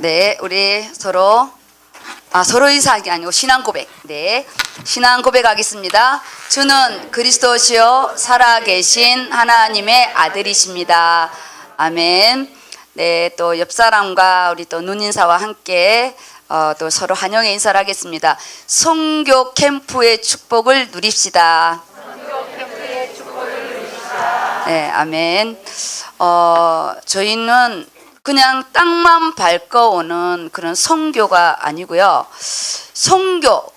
네, 우리 서로 서로 인사하기 아니고 신앙 고백. 네, 신앙 고백하겠습니다. 주는 그리스도시요 살아계신 하나님의 아들이십니다. 아멘. 네, 또 옆 사람과 우리 또 눈인사와 함께 또 서로 환영의 인사를 하겠습니다. 선교 캠프의 축복을 누립시다. 네, 아멘. 저희는 그냥 땅만 밟아오는 그런 선교가 아니고요. 선교,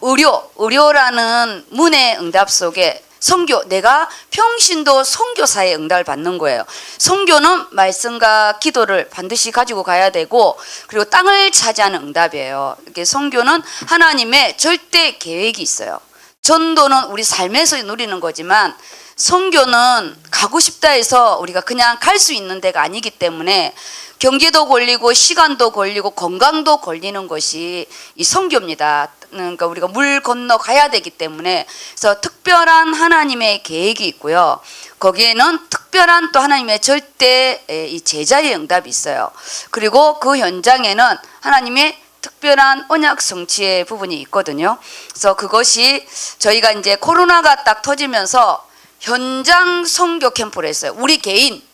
의료라는 문의 응답 속에 선교, 내가 평신도 선교사의 응답을 받는 거예요. 선교는 말씀과 기도를 반드시 가지고 가야 되고, 그리고 땅을 차지하는 응답이에요. 이렇게 선교는 하나님의 절대 계획이 있어요. 전도는 우리 삶에서 누리는 거지만 선교는 가고 싶다 해서 우리가 그냥 갈 수 있는 데가 아니기 때문에 경제도 걸리고 시간도 걸리고 건강도 걸리는 것이 이 선교입니다. 그러니까 우리가 물 건너 가야 되기 때문에, 그래서 특별한 하나님의 계획이 있고요. 거기에는 특별한 또 하나님의 절대 이 제자의 응답이 있어요. 그리고 그 현장에는 하나님의 특별한 언약 성취의 부분이 있거든요. 그래서 그것이 저희가 이제 코로나가 딱 터지면서 현장 선교 캠프를 했어요. 우리 개인,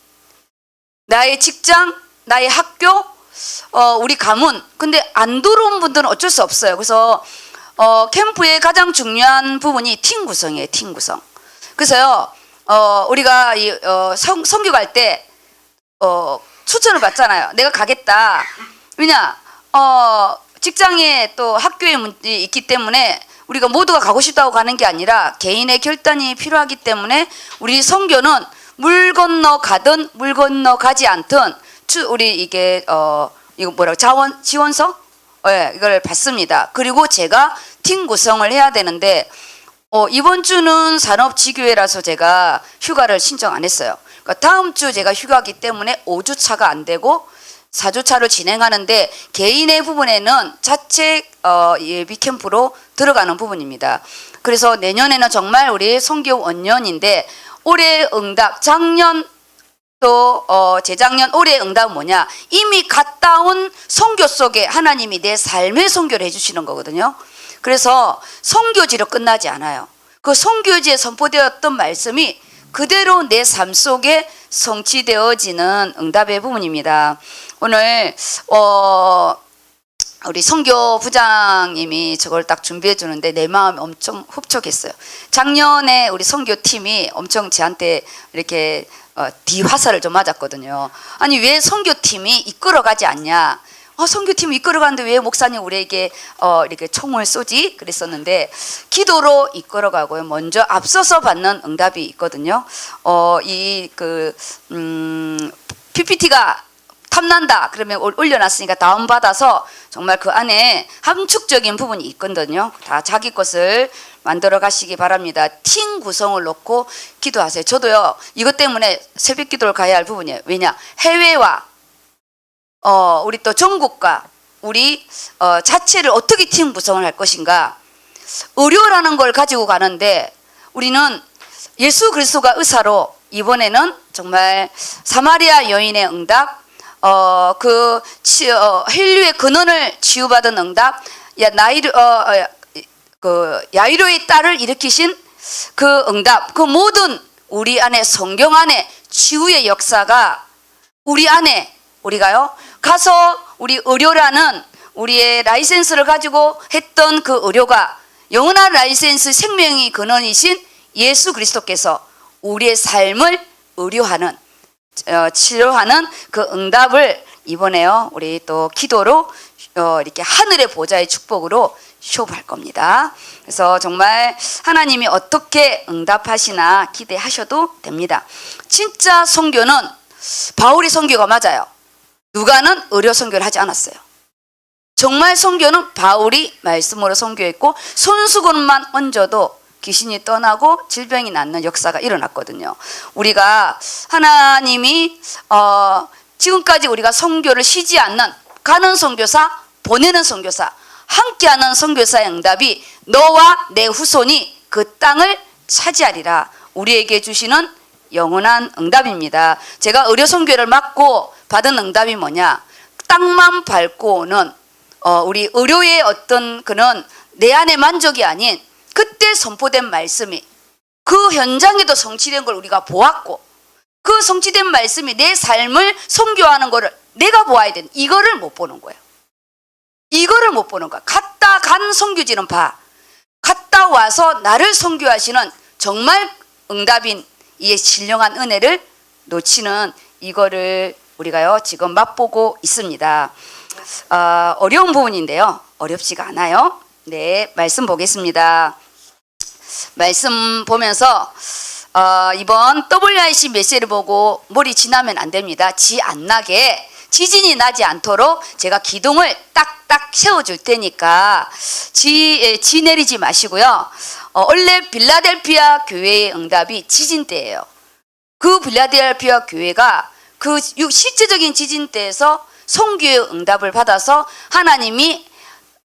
나의 직장, 나의 학교, 우리 가문. 근데 안 들어온 분들은 어쩔 수 없어요. 그래서 캠프의 가장 중요한 부분이 팀 구성이에요. 팀 구성. 그래서요, 우리가 선교 갈 때 추천을 받잖아요. 내가 가겠다. 왜냐, 직장에 또 학교에 문제 있기 때문에 우리가 모두가 가고 싶다고 가는 게 아니라 개인의 결단이 필요하기 때문에 우리 선교는 물 건너 가든 물 건너 가지 않든 우리 이게 이거 뭐라고 지원서? 네, 이걸 받습니다. 그리고 제가 팀 구성을 해야 되는데 이번 주는 산업지교회라서 제가 휴가를 신청 안 했어요. 그러니까 다음 주 제가 휴가기 때문에 5주차가 안 되고 4주차로 진행하는데, 개인의 부분에는 자체 예비 캠프로 들어가는 부분입니다. 그래서 내년에는 정말 우리 선교 원년인데, 올해 응답, 작년 또 재작년, 올해 응답은 뭐냐? 이미 갔다 온 선교 속에 하나님이 내 삶의 선교를 해주시는 거거든요. 그래서 선교지로 끝나지 않아요. 그 선교지에 선포되었던 말씀이 그대로 내 삶 속에 성취되어지는 응답의 부분입니다. 오늘 우리 선교 부장님이 저걸 딱 준비해 주는데 내 마음이 엄청 흡족했어요. 작년에 우리 선교팀이 엄청 저한테 이렇게 뒤화살을 좀 맞았거든요. 아니, 왜 선교팀이 이끌어가지 않냐? 선교팀이 이끌어가는데 왜 목사님 우리에게 이렇게 총을 쏘지? 그랬었는데, 기도로 이끌어가고요. 먼저 앞서서 받는 응답이 있거든요. PPT가 탐난다 그러면 올려놨으니까 다운받아서 정말 그 안에 함축적인 부분이 있거든요. 다 자기 것을 만들어 가시기 바랍니다. 팀 구성을 놓고 기도하세요. 저도요, 이것 때문에 새벽 기도를 가야 할 부분이에요. 왜냐, 해외와 우리 또 전국과 우리 자체를 어떻게 팀 구성을 할 것인가. 의료라는 걸 가지고 가는데, 우리는 예수 그리스도가 의사로 이번에는 정말 사마리아 여인의 응답, 혈류의 근원을 치유받은 응답, 야이로의 딸을 일으키신 그 응답, 그 모든 우리 안에, 성경 안에 치유의 역사가 우리 안에, 우리가요 가서 우리 의료라는 우리의 라이센스를 가지고 했던 그 의료가 영원한 라이센스 생명의 근원이신 예수 그리스도께서 우리의 삶을 의료하는, 치료하는 그 응답을 이번에요, 우리 또 기도로 이렇게 하늘의 보좌의 축복으로 쇼부할 겁니다. 그래서 정말 하나님이 어떻게 응답하시나 기대하셔도 됩니다. 진짜 선교는 바울의 선교가 맞아요. 누가는 의료 선교를 하지 않았어요. 정말 선교는 바울이 말씀으로 선교했고, 손수건만 얹어도 귀신이 떠나고 질병이 낫는 역사가 일어났거든요. 우리가 하나님이 지금까지 우리가 선교를 쉬지 않는, 가는 선교사, 보내는 선교사, 함께하는 선교사의 응답이 너와 내 후손이 그 땅을 차지하리라 우리에게 주시는 영원한 응답입니다. 제가 의료 선교를 맡고 받은 응답이 뭐냐? 땅만 밟고 오는 우리 의료의 어떤 그런 내 안의 만족이 아닌 그때 선포된 말씀이 그 현장에도 성취된 걸 우리가 보았고 그 성취된 말씀이 내 삶을 선교하는 거를 내가 보아야 되는 이거를 못 보는 거예요. 이거를 못 보는 거야. 갔다 간 선교지는 봐. 갔다 와서 나를 선교하시는 정말 응답인 이 신령한 은혜를 놓치는 이거를 우리가요 지금 맛보고 있습니다. 어려운 부분인데요. 어렵지가 않아요. 네, 말씀 보겠습니다. 말씀 보면서 이번 WIC 메시지를 보고 머리 지나면 안 됩니다. 지 안 나게 지진이 나지 않도록 제가 기둥을 딱딱 세워줄 테니까 지 내리지 마시고요. 원래 빌라델피아 교회의 응답이 지진 때예요. 그 빌라델피아 교회가 그 실제적인 지진 때에서 선교의 응답을 받아서 하나님이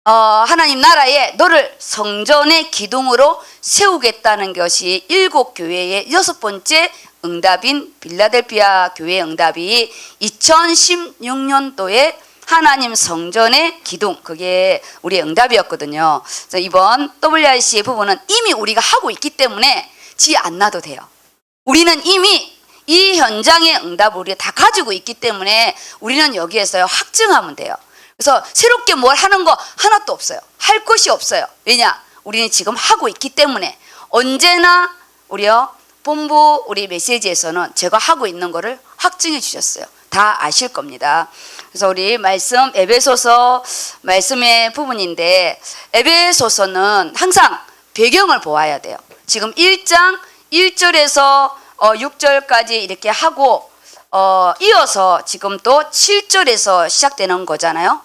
하나님 나라에 너를 성전의 기둥으로 세우겠다는 것이 7교회의 6번째 응답인 빌라델피아 교회의 응답이 2016년도에 하나님 성전의 기둥, 그게 우리의 응답이었거든요. 그래서 이번 WIC의 부분은 이미 우리가 하고 있기 때문에 지 안 나도 돼요. 우리는 이미 이 현장의 응답을 우리가 다 가지고 있기 때문에 우리는 여기에서 확증하면 돼요. 그래서 새롭게 뭘 하는 거 하나도 없어요. 할 것이 없어요. 왜냐? 우리는 지금 하고 있기 때문에 언제나 우리요 본부 우리 메시지에서는 제가 하고 있는 거를 확증해 주셨어요. 다 아실 겁니다. 그래서 우리 말씀 에베소서 말씀의 부분인데 에베소서는 항상 배경을 보아야 돼요. 지금 1장 1절에서 6절까지 이렇게 하고 이어서 지금 또 7절에서 시작되는 거잖아요.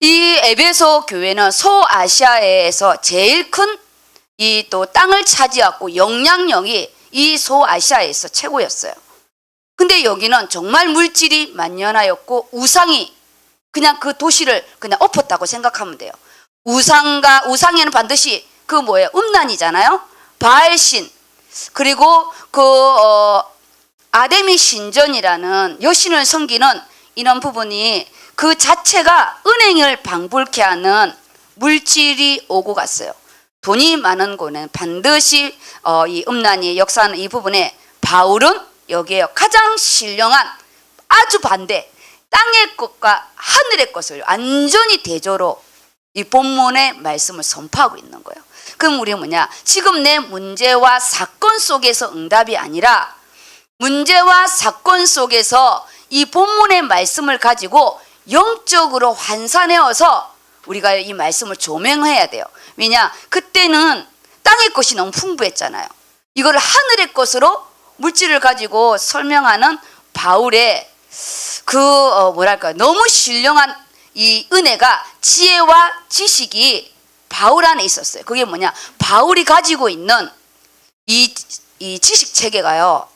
이 에베소 교회는 소아시아에서 제일 큰 이 또 땅을 차지하고 영향력이 이 소아시아에서 최고였어요. 근데 여기는 정말 물질이 만연하였고 우상이 그냥 그 도시를 그냥 엎었다고 생각하면 돼요. 우상에는 반드시 그 뭐예요? 음란이잖아요. 바알신 그리고 그 아데미 신전이라는 여신을 섬기는 이런 부분이 그 자체가 은행을 방불케 하는 물질이 오고 갔어요. 돈이 많은 곳은 반드시 이 음란이 역사하는 이 부분에 바울은 여기에 가장 신령한 아주 반대 땅의 것과 하늘의 것을 완전히 대조로 이 본문의 말씀을 선포하고 있는 거예요. 그럼 우리 뭐냐? 지금 내 문제와 사건 속에서 응답이 아니라 문제와 사건 속에서 이 본문의 말씀을 가지고 영적으로 환산해서 우리가 이 말씀을 조명해야 돼요. 왜냐? 그때는 땅의 것이 너무 풍부했잖아요. 이걸 하늘의 것으로 물질을 가지고 설명하는 바울의 그 뭐랄까 너무 신령한 이 은혜가 지혜와 지식이 바울 안에 있었어요. 그게 뭐냐? 바울이 가지고 있는 이 지식 체계가요.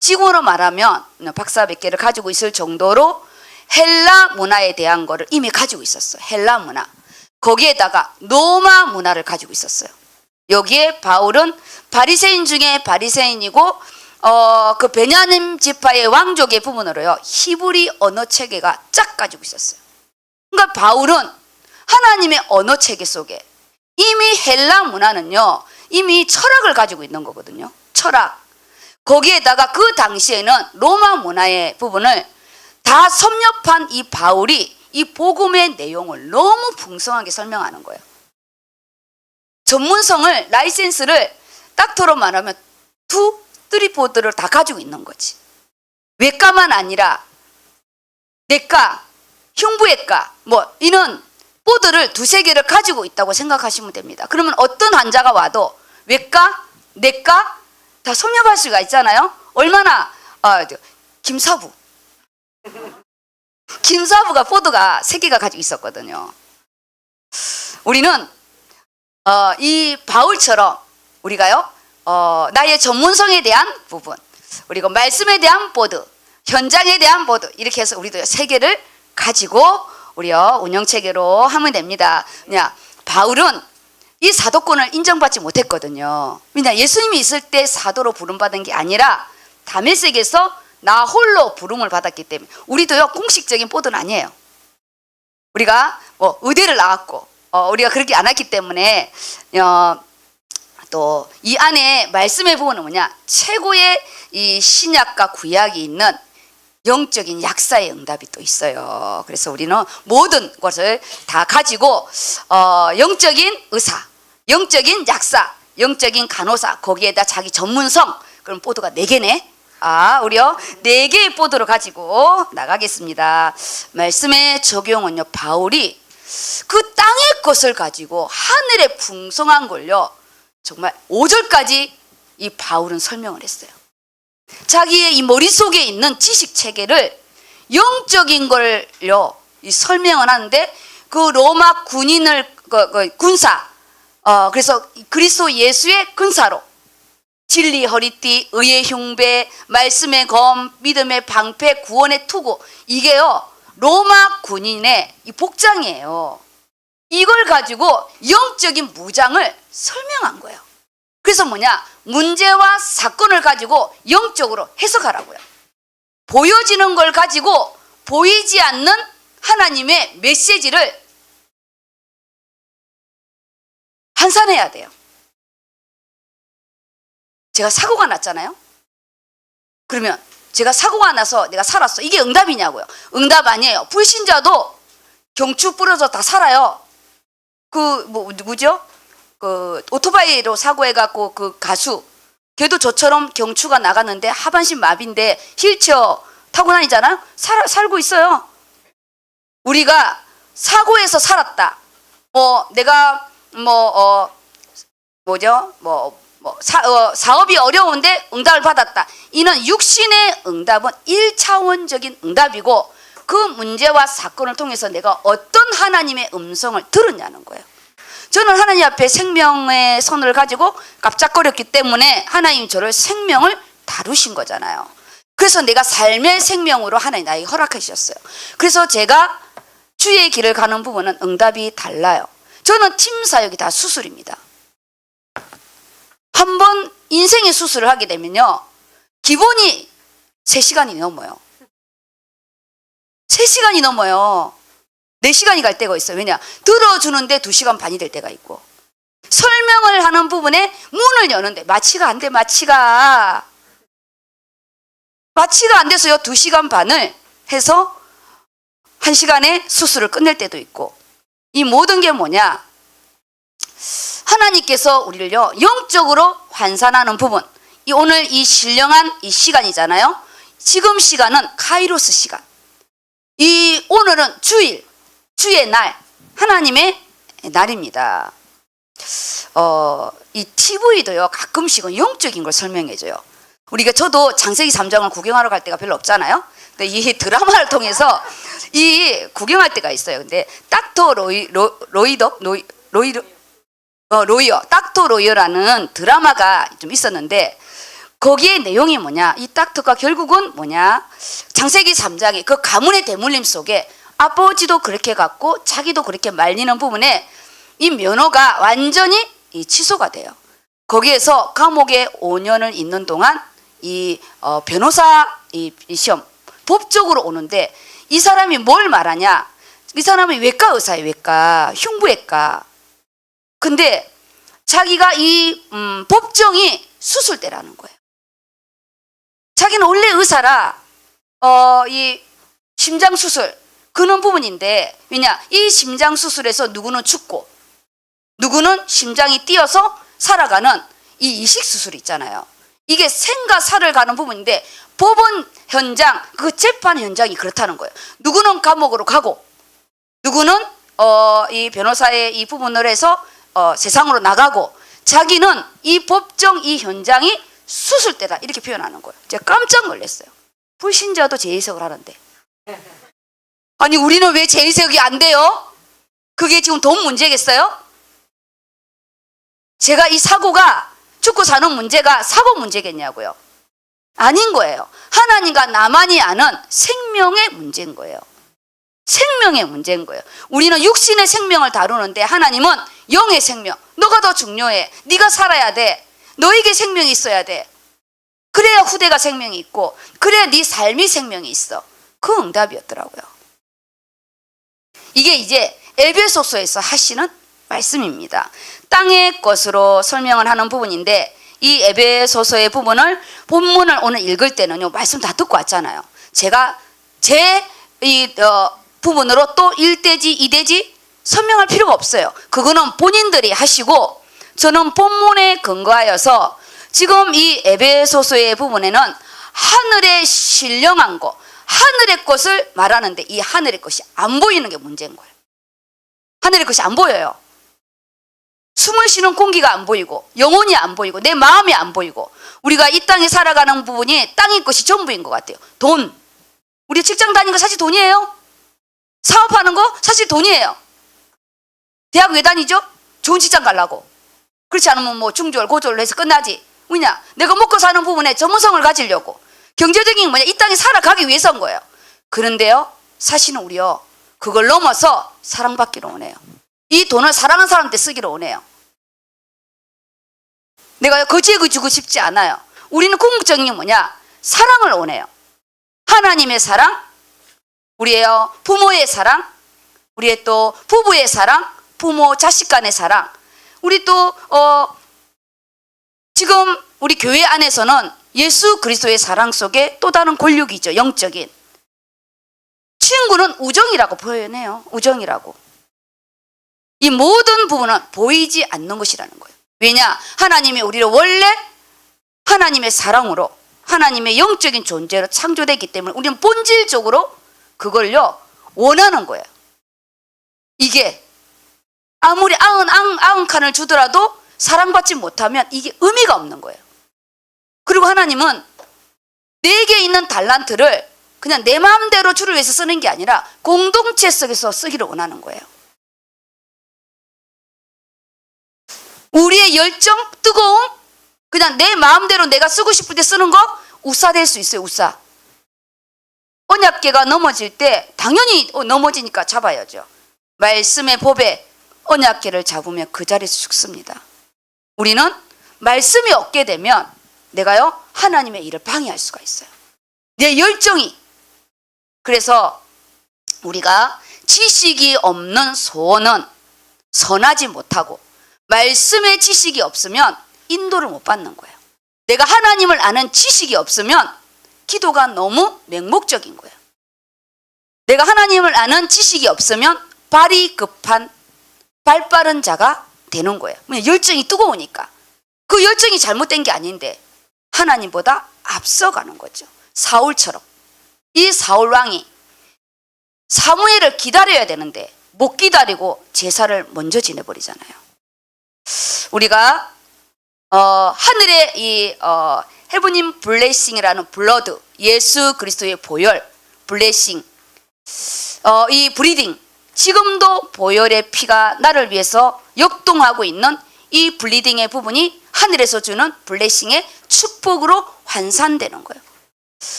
지금으로 말하면 박사 몇 개를 가지고 있을 정도로 헬라 문화에 대한 거를 이미 가지고 있었어요. 헬라 문화. 거기에다가 로마 문화를 가지고 있었어요. 여기에 바울은 바리새인 중에 바리새인이고 그 베냐민 지파의 왕족의 부분으로요. 히브리 언어 체계가 쫙 가지고 있었어요. 그러니까 바울은 하나님의 언어 체계 속에 이미 헬라 문화는요. 이미 철학을 가지고 있는 거거든요. 철학. 거기에다가 그 당시에는 로마 문화의 부분을 다 섭렵한 이 바울이 이 복음의 내용을 너무 풍성하게 설명하는 거예요. 전문성을 라이센스를 닥터로 말하면 2, 3, 4들을 다 가지고 있는 거지. 외과만 아니라 내과, 흉부외과 뭐 이런 보드를 2, 3개를 가지고 있다고 생각하시면 됩니다. 그러면 어떤 환자가 와도 외과, 내과 다 섭렵할 수가 있잖아요. 얼마나 김사부 김사부가 보드가 3개가 가지고 있었거든요. 우리는 이 바울처럼 우리가요 나의 전문성에 대한 부분 그리고 말씀에 대한 보드 현장에 대한 보드 이렇게 해서 우리도 3개를 가지고 우리요 운영체계로 하면 됩니다. 그냥 바울은 이 사도권을 인정받지 못했거든요. 왜냐 예수님이 있을 때 사도로 부름받은 게 아니라 다메섹에서 나 홀로 부름을 받았기 때문에 우리도요 공식적인 보드는 아니에요. 우리가 뭐 의대를 나왔고 우리가 그렇게 안 했기 때문에 또 이 안에 말씀해 보면 뭐냐, 최고의 이 신약과 구약이 있는 영적인 약사의 응답이 또 있어요. 그래서 우리는 모든 것을 다 가지고 영적인 의사, 영적인 약사, 영적인 간호사, 거기에다 자기 전문성, 그럼 보드가 4개네. 우리요 4개의 보드를 가지고 나가겠습니다. 말씀의 적용은요, 바울이 그 땅의 것을 가지고 하늘의 풍성한 걸요 정말 5절까지 이 바울은 설명을 했어요. 자기의 이 머릿속에 있는 지식 체계를 영적인 걸요 이 설명을 하는데, 그 로마 군인을 군사, 그래서 그리스도 예수의 군사로 진리 허리띠, 의의 흉배, 말씀의 검, 믿음의 방패, 구원의 투구, 이게요 로마 군인의 이 복장이에요. 이걸 가지고 영적인 무장을 설명한 거예요. 그래서 뭐냐, 문제와 사건을 가지고 영적으로 해석하라고요. 보여지는 걸 가지고 보이지 않는 하나님의 메시지를 환산해야 돼요. 제가 사고가 났잖아요. 그러면 제가 사고가 나서 내가 살았어, 이게 응답이냐고요? 응답 아니에요. 불신자도 경추 부러져 다 살아요. 누구죠? 그 오토바이로 사고해갖고 그 가수, 걔도 저처럼 경추가 나갔는데 하반신 마비인데 휠체어 타고 다니잖아요. 살고 있어요. 우리가 사고에서 살았다. 내가 사업이 어려운데 응답을 받았다. 이는 육신의 응답은 1차원적인 응답이고, 그 문제와 사건을 통해서 내가 어떤 하나님의 음성을 들었냐는 거예요. 저는 하나님 앞에 생명의 선을 가지고 깜짝거렸기 때문에 하나님 저를 생명을 다루신 거잖아요. 그래서 내가 삶의 생명으로 하나님 나에게 허락하셨어요. 그래서 제가 주의 길을 가는 부분은 응답이 달라요. 저는 팀 사역이 다 수술입니다. 한번 인생의 수술을 하게 되면요, 기본이 3시간이 넘어요. 3시간이 넘어요. 4시간이 갈 때가 있어요. 왜냐? 들어주는데 2시간 반이 될 때가 있고, 설명을 하는 부분에 문을 여는데 마취가 안 돼. 마취가 안 돼서요 2시간 반을 해서 1시간에 수술을 끝낼 때도 있고, 이 모든 게 뭐냐, 하나님께서 우리를요 영적으로 환산하는 부분, 오늘 이 신령한 이 시간이잖아요. 지금 시간은 카이로스 시간, 이 오늘은 주의 날, 하나님의 날입니다. 이 TV도요 가끔씩은 영적인 걸 설명해줘요. 저도 창세기 3장을 구경하러 갈 때가 별로 없잖아요. 근데 이 드라마를 통해서 이 구경할 때가 있어요. 근데 닥터 닥터 로이어라는 드라마가 좀 있었는데, 거기에 내용이 뭐냐, 이 닥터가 결국은 뭐냐, 창세기 3장의 그 가문의 대물림 속에 아버지도 그렇게 갔고 자기도 그렇게 말리는 부분에 이 면허가 완전히 취소가 돼요. 거기에서 감옥에 5년을 있는 동안 이 변호사 이 시험 법적으로 오는데, 이 사람이 뭘 말하냐, 이 사람이 외과 의사예요. 외과, 흉부외과. 근데 자기가 이 법정이 수술대라는 거예요. 자기는 원래 의사라 이 심장 수술 그런 부분인데, 왜냐, 이 심장 수술에서 누구는 죽고 누구는 심장이 뛰어서 살아가는 이 이식 수술이 있잖아요. 이게 생과 사를 가는 부분인데, 법원 현장, 그 재판 현장이 그렇다는 거예요. 누구는 감옥으로 가고 누구는 이 변호사의 이 부분을 해서 세상으로 나가고, 자기는 이 법정 이 현장이 수술대다 이렇게 표현하는 거예요. 제가 깜짝 놀랐어요. 불신자도 재해석을 하는데, 아니 우리는 왜 재해석이 안 돼요? 그게 지금 돈 문제겠어요? 제가 이 사고가 죽고 사는 문제가 사고 문제겠냐고요? 아닌 거예요. 하나님과 나만이 아는 생명의 문제인 거예요. 생명의 문제인 거예요. 우리는 육신의 생명을 다루는데, 하나님은 영의 생명, 너가 더 중요해. 네가 살아야 돼. 너에게 생명이 있어야 돼. 그래야 후대가 생명이 있고, 그래야 네 삶이 생명이 있어. 그 응답이었더라고요. 이게 이제 에베소서에서 하시는 말씀입니다. 땅의 것으로 설명을 하는 부분인데 이 에베소서의 부분을 본문을 오늘 읽을 때는요 말씀 다 듣고 왔잖아요. 제가 제 부분으로 또 1대지 2대지 설명할 필요가 없어요. 그거는 본인들이 하시고 저는 본문에 근거하여서 지금 이 에베소서의 부분에는 하늘의 신령한 것, 하늘의 것을 말하는데 이 하늘의 것이 안 보이는 게 문제인 거예요. 하늘의 것이 안 보여요. 숨을 쉬는 공기가 안 보이고 영혼이 안 보이고 내 마음이 안 보이고 우리가 이 땅에 살아가는 부분이 땅의 것이 전부인 것 같아요. 돈. 우리 직장 다니는 거 사실 돈이에요. 사업하는 거 사실 돈이에요. 대학 왜 다니죠? 좋은 직장 가려고. 그렇지 않으면 뭐 중졸 고졸로 해서 끝나지. 왜냐? 내가 먹고 사는 부분에 전문성을 가지려고. 경제적인 뭐냐? 이 땅에 살아가기 위해서인 거예요. 그런데요 사실은 우리요 그걸 넘어서 사랑받기로 원해요. 이 돈을 사랑하는 사람한테 쓰기로 원해요. 내가 거지에 주고 싶지 않아요. 우리는 궁극적인 게 뭐냐? 사랑을 원해요. 하나님의 사랑, 우리의 부모의 사랑, 우리의 또 부부의 사랑, 부모 자식 간의 사랑. 우리 또 지금 우리 교회 안에서는 예수 그리스도의 사랑 속에 또 다른 권력이죠. 영적인. 친구는 우정이라고 표현해요. 우정이라고. 이 모든 부분은 보이지 않는 것이라는 거예요. 왜냐? 하나님이 우리를 원래 하나님의 사랑으로 하나님의 영적인 존재로 창조되기 때문에 우리는 본질적으로 그걸요 원하는 거예요. 이게 아무리 아흔 칸을 주더라도 사랑받지 못하면 이게 의미가 없는 거예요. 그리고 하나님은 내게 있는 달란트를 그냥 내 마음대로 주를 위해서 쓰는 게 아니라 공동체 속에서 쓰기를 원하는 거예요. 우리의 열정, 뜨거움, 그냥 내 마음대로 내가 쓰고 싶을 때 쓰는 거 우사될 수 있어요. 우사. 언약궤가 넘어질 때 당연히 넘어지니까 잡아야죠. 말씀의 법에 언약궤를 잡으면 그 자리에서 죽습니다. 우리는 말씀이 없게 되면 내가요 하나님의 일을 방해할 수가 있어요. 내 열정이. 그래서 우리가 지식이 없는 소원은 선하지 못하고 말씀의 지식이 없으면 인도를 못 받는 거예요. 내가 하나님을 아는 지식이 없으면 기도가 너무 맹목적인 거예요. 내가 하나님을 아는 지식이 없으면 발이 급한 발 빠른 자가 되는 거예요. 열정이 뜨거우니까. 그 열정이 잘못된 게 아닌데 하나님보다 앞서가는 거죠. 사울처럼. 이 사울 왕이 사무엘을 기다려야 되는데 못 기다리고 제사를 먼저 지내버리잖아요. 우리가 하늘의 이 헤브닌 블레싱이라는 블러드, 예수 그리스도의 보혈, 블레싱, 이 브리딩, 지금도 보혈의 피가 나를 위해서 역동하고 있는 이 블리딩의 부분이 하늘에서 주는 블레싱의 축복으로 환산되는 거예요.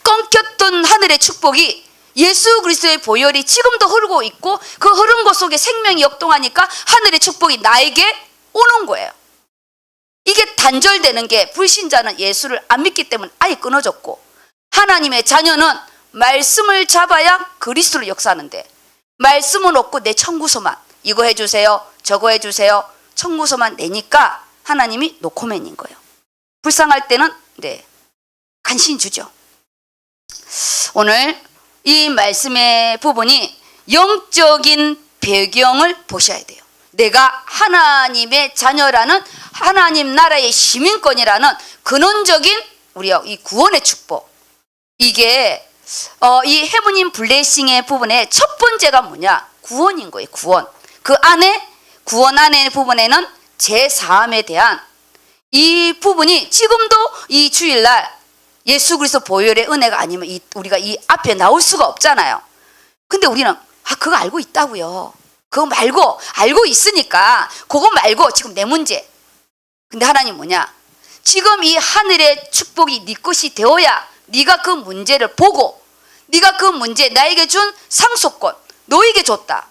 끊겼던 하늘의 축복이 예수 그리스도의 보혈이 지금도 흐르고 있고 그 흐른 것 속에 생명이 역동하니까 하늘의 축복이 나에게 오는 거예요. 이게 단절되는 게 불신자는 예수를 안 믿기 때문에 아예 끊어졌고 하나님의 자녀는 말씀을 잡아야 그리스도를 역사하는데 말씀은 없고 내 청구서만 이거 해주세요 저거 해주세요 청구서만 내니까 하나님이 노코멘인 거예요. 불쌍할 때는 간신히 주죠. 오늘 이 말씀의 부분이 영적인 배경을 보셔야 돼요. 내가 하나님의 자녀라는 하나님 나라의 시민권이라는 근원적인 우리의 이 구원의 축복. 이게 이 헤브닌 블레싱의 부분의 첫 번째가 뭐냐? 구원인 거예요. 구원. 그 안에 구원 안의 부분에는 제사함에 대한 이 부분이 지금도 이 주일날 예수 그리스도 보혈의 은혜가 아니면 우리가 이 앞에 나올 수가 없잖아요. 근데 우리는 그거 알고 있다고요. 그거 말고 알고 있으니까 그거 말고 지금 내 문제. 근데 하나님 뭐냐? 지금 이 하늘의 축복이 네 것이 되어야 네가 그 문제를 보고 네가 그 문제 나에게 준 상속권 너에게 줬다.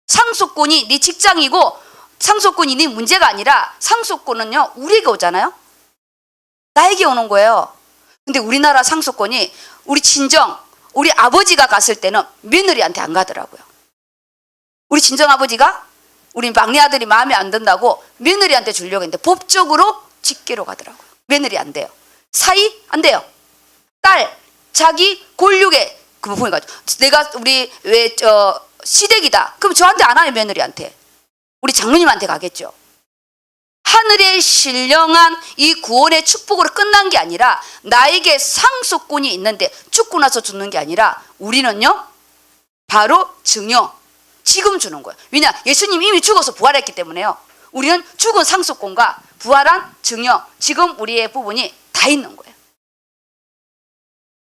상속권이 네 직장이고 상속권이 네 문제가 아니라 상속권은요 우리에게 오잖아요. 나에게 오는 거예요. 근데 우리나라 상속권이 우리 친정 우리 아버지가 갔을 때는 며느리한테 안 가더라고요. 우리 친정아버지가 우리 막내 아들이 마음에 안 든다고 며느리한테 주려고 했는데 법적으로 직계로 가더라고요. 며느리 안 돼요. 사이 안 돼요. 딸, 자기 골육에 그 부분이 가지고 내가 우리 왜 시댁이다. 그럼 저한테 안 와요. 며느리한테. 우리 장모님한테 가겠죠. 하늘의 신령한 이 구원의 축복으로 끝난 게 아니라 나에게 상속권이 있는데 죽고 나서 주는 게 아니라 우리는요 바로 증여 지금 주는 거예요. 왜냐? 예수님 이미 죽어서 부활했기 때문에요. 우리는 죽은 상속권과 부활한 증여 지금 우리의 부분이 다 있는 거예요.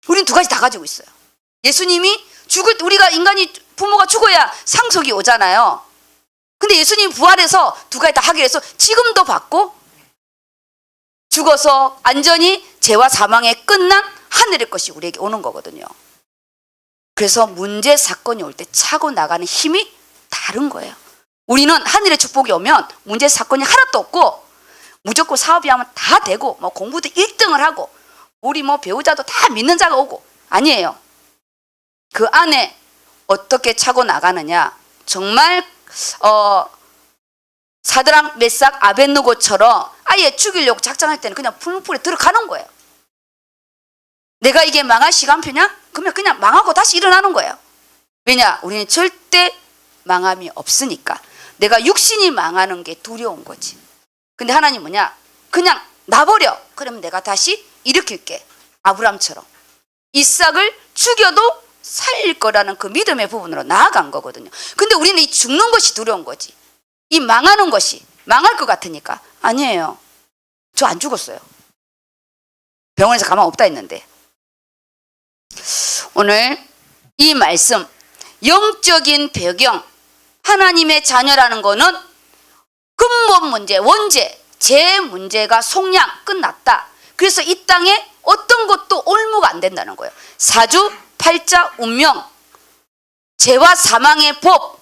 우리는 두 가지 다 가지고 있어요. 예수님이 우리가 인간이 부모가 죽어야 상속이 오잖아요. 근데 예수님 부활해서 두 가지 다 하기로 해서 지금도 받고 죽어서 안전히 죄와 사망에 끝난 하늘의 것이 우리에게 오는 거거든요. 그래서 문제 사건이 올 때 차고 나가는 힘이 다른 거예요. 우리는 하늘의 축복이 오면 문제 사건이 하나도 없고 무조건 사업이 하면 다 되고 뭐 공부도 1등을 하고 우리 뭐 배우자도 다 믿는 자가 오고 아니에요. 그 안에 어떻게 차고 나가느냐 정말 사드락 메삭 아벳느고처럼 아예 죽이려고 작정할 때는 그냥 풀무불에 들어가는 거예요. 내가 이게 망할 시간표냐? 그러면 그냥 망하고 다시 일어나는 거예요. 왜냐? 우리는 절대 망함이 없으니까. 내가 육신이 망하는 게 두려운 거지. 근데 하나님 뭐냐? 그냥 놔버려. 그러면 내가 다시 일으킬게. 아브람처럼. 이삭을 죽여도 살릴 거라는 그 믿음의 부분으로 나아간 거거든요. 근데 우리는 이 죽는 것이 두려운 거지. 이 망하는 것이 망할 것 같으니까. 아니에요. 저 안 죽었어요. 병원에서 가만 없다 했는데. 오늘 이 말씀 영적인 배경 하나님의 자녀라는 거는 근본 문제 원죄 제 문제가 속량 끝났다. 그래서 이 땅에 어떤 것도 올무가 안 된다는 거예요. 사주 팔자 운명 죄와 사망의 법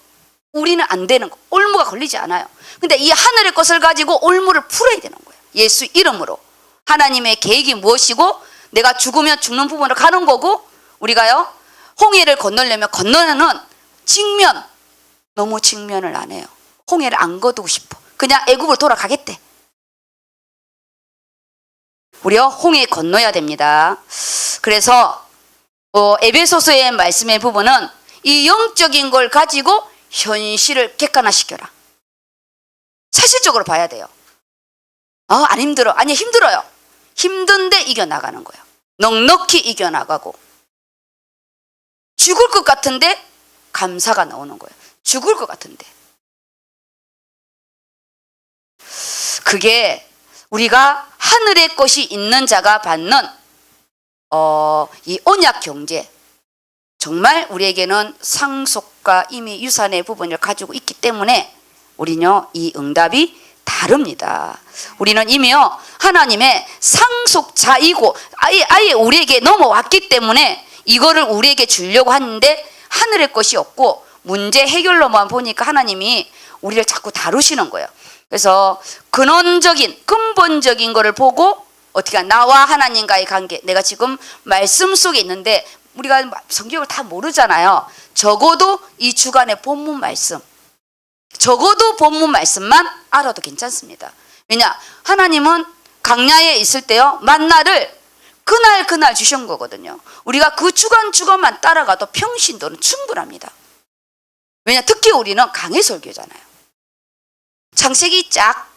우리는 안 되는 거 올무가 걸리지 않아요. 근데 이 하늘의 것을 가지고 올무를 풀어야 되는 거예요. 예수 이름으로 하나님의 계획이 무엇이고 내가 죽으면 죽는 부분으로 가는 거고 우리가요 홍해를 건너려면 건너는 직면 너무 직면을 안 해요. 홍해를 안 거두고 싶어. 그냥 애굽으로 돌아가겠대. 우리요 홍해 건너야 됩니다. 그래서 에베소서의 말씀의 부분은 이 영적인 걸 가지고 현실을 객관화시켜라. 사실적으로 봐야 돼요. 안 힘들어. 아니 힘들어요. 힘든데 이겨나가는 거예요. 넉넉히 이겨나가고 죽을 것 같은데 감사가 나오는 거예요. 죽을 것 같은데 그게 우리가 하늘의 것이 있는 자가 받는 이 언약 경제 정말 우리에게는 상속과 이미 유산의 부분을 가지고 있기 때문에 우리는요 이 응답이 다릅니다. 우리는 이미요 하나님의 상속자이고 아예 우리에게 넘어왔기 때문에 이거를 우리에게 주려고 하는데 하늘의 것이 없고 문제 해결로만 보니까 하나님이 우리를 자꾸 다루시는 거예요. 그래서 근원적인 근본적인 거를 보고 어떻게 나와 하나님과의 관계 내가 지금 말씀 속에 있는데 우리가 성경을 다 모르잖아요. 적어도 이 주간의 본문 말씀 적어도 본문 말씀만 알아도 괜찮습니다. 왜냐 하나님은 광야에 있을 때요 만나를 그날 주신 거거든요. 우리가 그 주간만 따라가도 평신도는 충분합니다. 왜냐 특히 우리는 강해 설교잖아요. 창세기 짝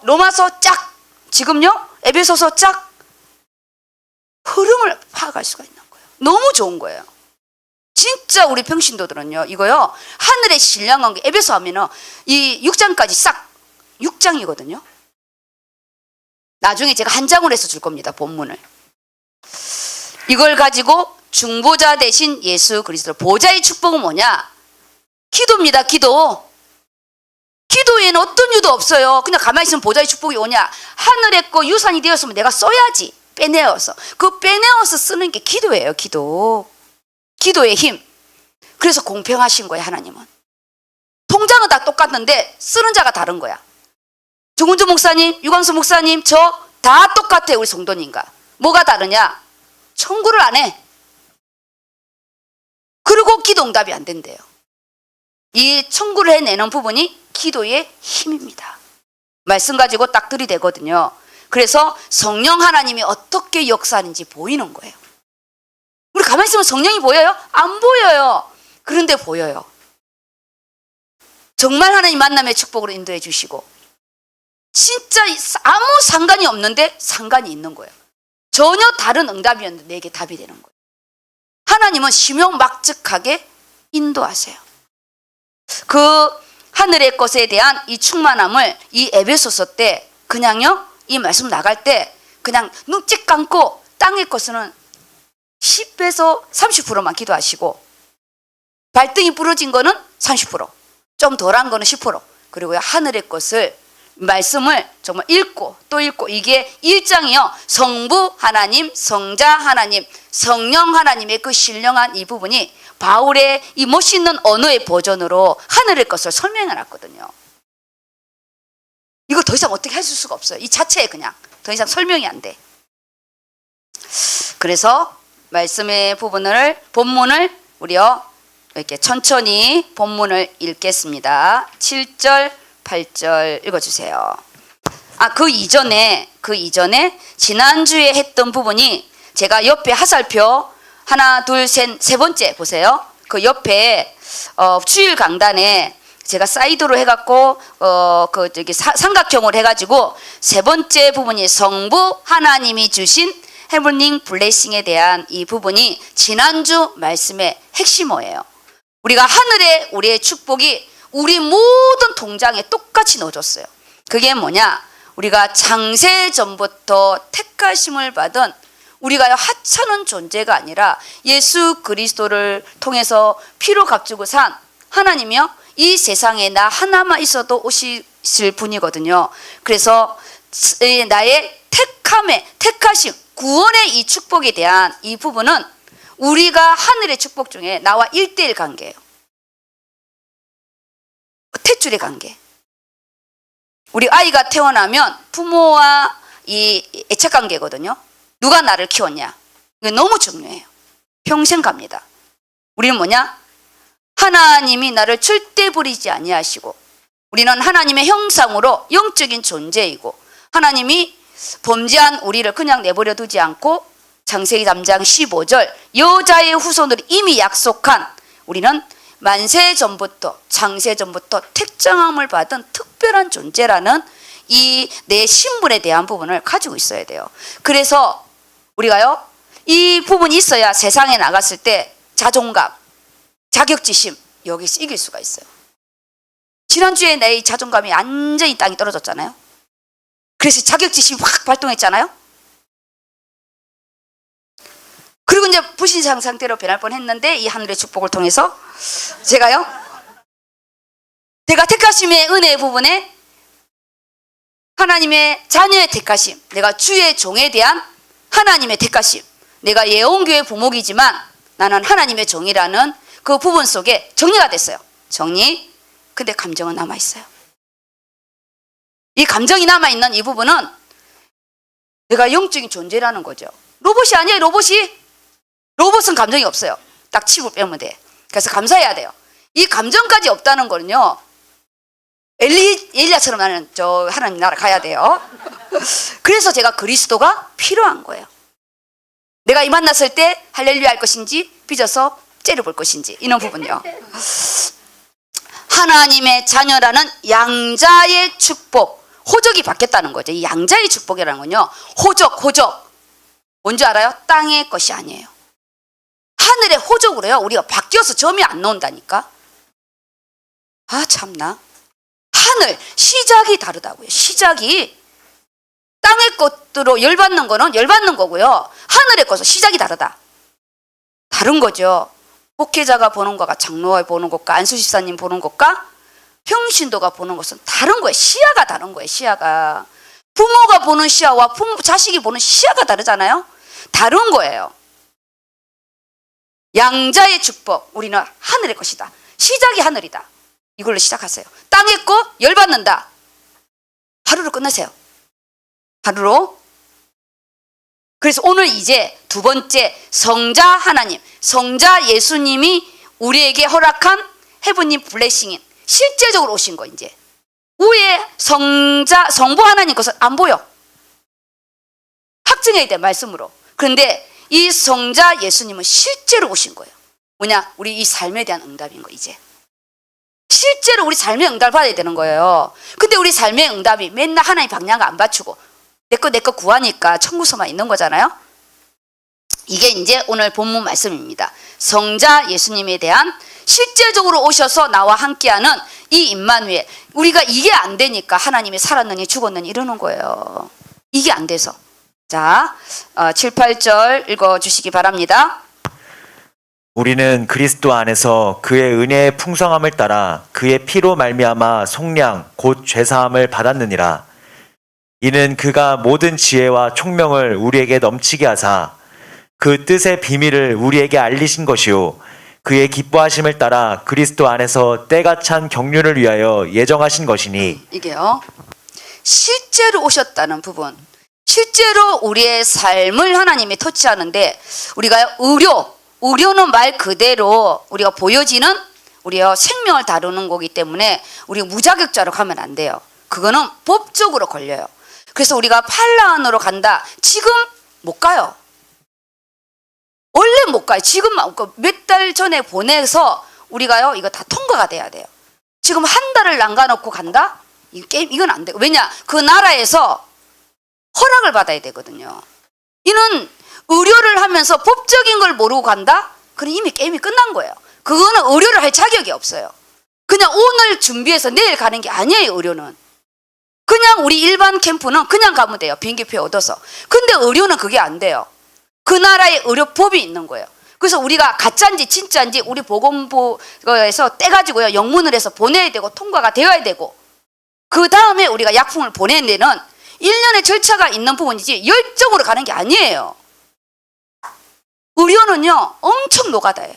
로마서 짝 지금요 에베소서 짝 흐름을 파악할 수가 있는 거예요. 너무 좋은 거예요. 진짜 우리 평신도들은요 이거요 하늘의 신령한 게 에베소 하면은 이 6장까지 싹 6장이거든요. 나중에 제가 한 장으로 해서 줄 겁니다. 본문을. 이걸 가지고 중보자 대신 예수 그리스도 보좌의 축복은 뭐냐? 기도입니다. 기도. 기도에는 어떤 이유도 없어요. 그냥 가만히 있으면 보좌의 축복이 오냐? 하늘의 거 유산이 되었으면 내가 써야지. 빼내어서. 그 빼내어서 쓰는 게 기도예요. 기도. 기도의 힘. 그래서 공평하신 거예요. 하나님은. 통장은 다 똑같은데 쓰는 자가 다른 거야. 정은주 목사님, 유광수 목사님, 저 다 똑같아요. 우리 성도님과. 뭐가 다르냐? 청구를 안 해. 그리고 기도 응답이 안 된대요. 이 청구를 해내는 부분이 기도의 힘입니다. 말씀 가지고 딱 들이대거든요. 그래서 성령 하나님이 어떻게 역사하는지 보이는 거예요. 우리 가만히 있으면 성령이 보여요? 안 보여요. 그런데 보여요. 정말 하나님 만남의 축복으로 인도해 주시고 진짜 아무 상관이 없는데 상관이 있는 거예요. 전혀 다른 응답이었는데 내게 답이 되는 거예요. 하나님은 심용막측하게 인도하세요. 그 하늘의 것에 대한 이 충만함을 이 에베소서 때 그냥요, 이 말씀 나갈 때 그냥 눈찍 감고 땅의 것은 10에서 30%만 기도하시고 발등이 부러진 거는 30%, 좀 덜한 거는 10%, 그리고 하늘의 것을 말씀을 정말 읽고 또 읽고, 이게 1장이요 성부 하나님, 성자 하나님, 성령 하나님의 그 신령한 이 부분이 바울의 이 멋있는 언어의 버전으로 하늘의 것을 설명해 놨거든요. 이거 더 이상 어떻게 할 수가 없어요. 이 자체에 그냥 더 이상 설명이 안 돼. 그래서 말씀의 본문을 우리요 이렇게 천천히 본문을 읽겠습니다. 7절 8절 읽어주세요. 그 이전에 지난주에 했던 부분이 제가 옆에 하살표 하나 둘 셋 세 번째 보세요. 그 옆에 주일 강단에 제가 사이드로 해갖고 삼각형으로 해가지고 세 번째 부분이 성부 하나님이 주신 헤블링 블레싱에 대한 이 부분이 지난주 말씀의 핵심어예요. 우리가 하늘에 우리의 축복이 우리 모든 통장에 똑같이 넣어줬어요. 그게 뭐냐? 우리가 창세전부터 택하심을 받은 우리가 하찮은 존재가 아니라 예수 그리스도를 통해서 피로 값주고 산 하나님이요, 이 세상에 나 하나만 있어도 오실 분이거든요. 그래서 나의 택하심, 구원의 이 축복에 대한 이 부분은 우리가 하늘의 축복 중에 나와 1대1 관계예요. 탯줄의 관계. 우리 아이가 태어나면 부모와 이 애착 관계거든요. 누가 나를 키웠냐. 이게 너무 중요해요. 평생 갑니다. 우리는 뭐냐? 하나님이 나를 절대 버리지 아니하시고, 우리는 하나님의 형상으로 영적인 존재이고, 하나님이 범죄한 우리를 그냥 내버려 두지 않고 창세기 3장 15절 여자의 후손으로 이미 약속한, 우리는 만세전부터 창세전부터 택정함을 받은 특별한 존재라는 이 내 신분에 대한 부분을 가지고 있어야 돼요. 그래서 우리가요 이 부분이 있어야 세상에 나갔을 때 자존감, 자격지심, 여기서 이길 수가 있어요. 지난주에 내 자존감이 완전히 땅이 떨어졌잖아요. 그래서 자격지심이 확 발동했잖아요. 그리고 이제 불신상 상태로 변할 뻔했는데 이 하늘의 축복을 통해서 제가 택하심의 은혜의 부분에 하나님의 자녀의 택하심, 내가 주의 종에 대한 하나님의 택하심, 내가 예언교회 부목이지만 나는 하나님의 종이라는 그 부분 속에 정리가 됐어요. 정리. 근데 감정은 남아있어요. 이 감정이 남아있는 이 부분은 내가 영적인 존재라는 거죠. 로봇이 아니에요. 로봇은 감정이 없어요. 딱 칩을 빼면 돼. 그래서 감사해야 돼요. 이 감정까지 없다는 거는요, 엘리야처럼 나는 저 하나님 나라 가야 돼요. 그래서 제가 그리스도가 필요한 거예요. 내가 이 만났을 때 할렐루야 할 것인지 빚어서 째려볼 것인지, 이런 부분요. 하나님의 자녀라는 양자의 축복, 호적이 바뀌었다는 거죠. 이 양자의 축복이라는 건요, 호적. 뭔지 알아요? 땅의 것이 아니에요. 하늘의 호적으로요 우리가 바뀌어서 점이 안 나온다니까. 참나. 하늘 시작이 다르다고요. 시작이 땅의 것으로 열받는 거는 열받는 거고요, 하늘의 것은 시작이 다른 거죠. 목회자가 보는 것과 장로가 보는 것과 안수집사님 보는 것과 평신도가 보는 것은 다른 거예요. 시야가 다른 거예요. 시야가 부모가 보는 시야와 자식이 보는 시야가 다르잖아요. 다른 거예요. 양자의 축복, 우리는 하늘의 것이다. 시작이 하늘이다. 이걸로 시작하세요. 땅의 것 열받는다. 하루로 끝내세요. 하루로. 그래서 오늘 이제 두 번째, 성자 하나님, 성자 예수님이 우리에게 허락한 해부님 블레싱인 실제적으로 오신 거 이제 위에 성부 하나님 것은 안 보여. 확증해야 돼 말씀으로. 그런데 이 성자 예수님은 실제로 오신 거예요. 뭐냐? 우리 이 삶에 대한 응답인 거 이제. 실제로 우리 삶의 응답을 받아야 되는 거예요. 근데 우리 삶의 응답이 맨날 하나님 방향을 안 맞추고 내 거 구하니까 천국서만 있는 거잖아요. 이게 이제 오늘 본문 말씀입니다. 성자 예수님에 대한 실제적으로 오셔서 나와 함께하는 이 임마누엘. 우리가 이게 안 되니까 하나님이 살았느니 죽었느니 이러는 거예요. 이게 안 돼서. 자, 7, 8절 읽어주시기 바랍니다. 우리는 그리스도 안에서 그의 은혜의 풍성함을 따라 그의 피로 말미암아 속량 곧 죄사함을 받았느니라. 이는 그가 모든 지혜와 총명을 우리에게 넘치게 하사 그 뜻의 비밀을 우리에게 알리신 것이요 그의 기뻐하심을 따라 그리스도 안에서 때가 찬 경륜을 위하여 예정하신 것이니. 이게요, 실제로 오셨다는 부분, 실제로 우리의 삶을 하나님이 터치하는데 우리가 의료는 말 그대로 우리가 보여지는 우리의 생명을 다루는 거기 때문에 우리가 무자격자로 가면 안 돼요. 그거는 법적으로 걸려요. 그래서 우리가 팔라안으로 간다. 지금 못 가요. 원래 못 가요. 지금 몇 달 전에 보내서 우리가요 이거 다 통과가 돼야 돼요. 지금 한 달을 남겨놓고 간다? 이건 안 돼요. 왜냐? 그 나라에서 허락을 받아야 되거든요. 이는 의료를 하면서 법적인 걸 모르고 간다? 그럼 이미 게임이 끝난 거예요. 그거는 의료를 할 자격이 없어요. 그냥 오늘 준비해서 내일 가는 게 아니에요. 의료는 그냥 우리 일반 캠프는 그냥 가면 돼요. 비행기표 얻어서. 근데 의료는 그게 안 돼요. 그 나라의 의료법이 있는 거예요. 그래서 우리가 가짜인지 진짜인지 우리 보건부에서 떼가지고요 영문을 해서 보내야 되고 통과가 되어야 되고 그 다음에 우리가 약품을 보내는 데는 1년의 절차가 있는 부분이지 열정으로 가는 게 아니에요. 의료는요 엄청 노가다예요.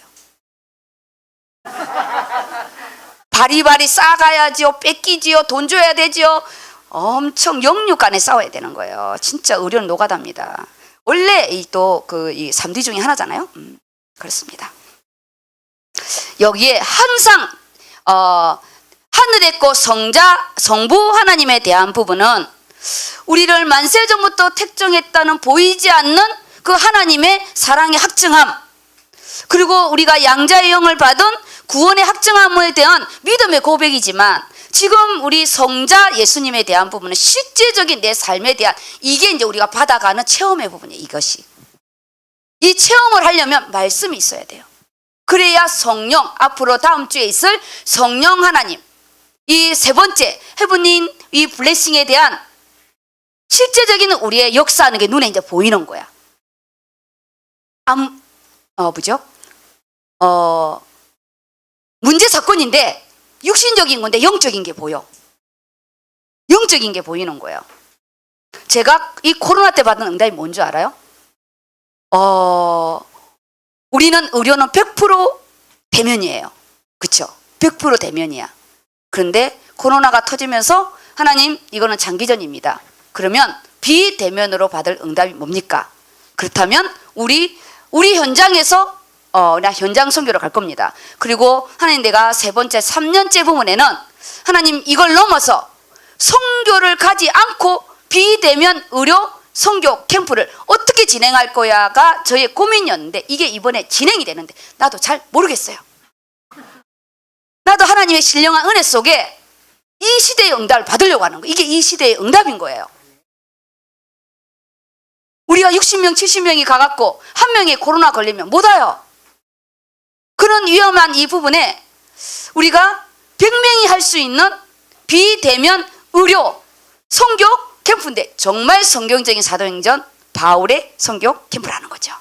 바리바리 싸가야지요, 뺏기지요, 돈 줘야 되지요. 엄청 영육간에 싸워야 되는 거예요. 진짜 의료는 노가다입니다. 원래 이 3D 중에 하나잖아요. 그렇습니다. 여기에 항상 하늘의 꽃 성부 하나님에 대한 부분은 우리를 만세 전부터 택정했다는 보이지 않는 그 하나님의 사랑의 확증함, 그리고 우리가 양자의 영을 받은 구원의 확증함에 대한 믿음의 고백이지만 지금 우리 성자 예수님에 대한 부분은 실제적인 내 삶에 대한 이게 이제 우리가 받아가는 체험의 부분이에요. 이것이 이 체험을 하려면 말씀이 있어야 돼요. 그래야 성령, 앞으로 다음 주에 있을 성령 하나님, 이 세 번째 해부님 이 블레싱에 대한 실제적인 우리의 역사하는 게 눈에 이제 보이는 거야. 문제 사건인데 육신적인 건데 영적인 게 보여. 영적인 게 보이는 거예요. 제가 이 코로나 때 받은 응답이 뭔지 알아요? 우리는 의료는 100% 대면이에요. 그렇죠? 100% 대면이야. 그런데 코로나가 터지면서 하나님 이거는 장기전입니다. 그러면 비대면으로 받을 응답이 뭡니까? 그렇다면 우리 현장에서 나 현장 선교로 갈 겁니다. 그리고 하나님 내가 세 번째 3년째 부분에는 하나님 이걸 넘어서 선교를 가지 않고 비대면 의료 선교 캠프를 어떻게 진행할 거야가 저의 고민이었는데 이게 이번에 진행이 되는데 나도 잘 모르겠어요. 나도 하나님의 신령한 은혜 속에 이 시대의 응답을 받으려고 하는 거예요. 이게 이 시대의 응답인 거예요. 우리가 60명 70명이 가갖고 한 명이 코로나 걸리면 못 와요. 그런 위험한 이 부분에 우리가 100명이 할 수 있는 비대면 의료 선교 캠프인데 정말 성경적인 사도행전 바울의 선교 캠프라는 거죠.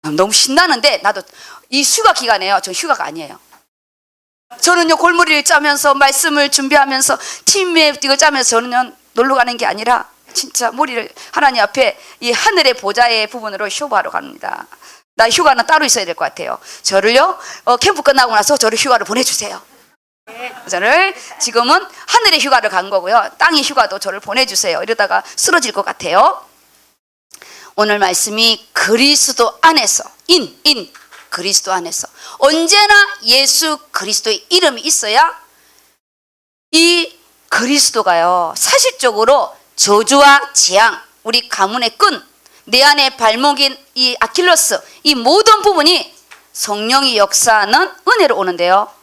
너무 신나는데 나도 이 휴가 기간에요. 저 휴가가 아니에요. 저는요 골머리를 짜면서 말씀을 준비하면서 팀에 이거 짜면서 저는요 놀러 가는 게 아니라 진짜 머리를 하나님 앞에 이 하늘의 보좌의 부분으로 휴가하러 갑니다. 나 휴가는 따로 있어야 될 것 같아요. 저를요 캠프 끝나고 나서 저를 휴가를 보내주세요. 저를 지금은 하늘의 휴가를 간 거고요. 땅의 휴가도 저를 보내주세요. 이러다가 쓰러질 것 같아요. 오늘 말씀이 그리스도 안에서 그리스도 안에서 언제나 예수 그리스도의 이름이 있어야 이 그리스도가요 사실적으로 저주와 재앙, 우리 가문의 끈, 내 안에 발목인 이 아킬러스, 이 모든 부분이 성령이 역사하는 은혜로 오는데요.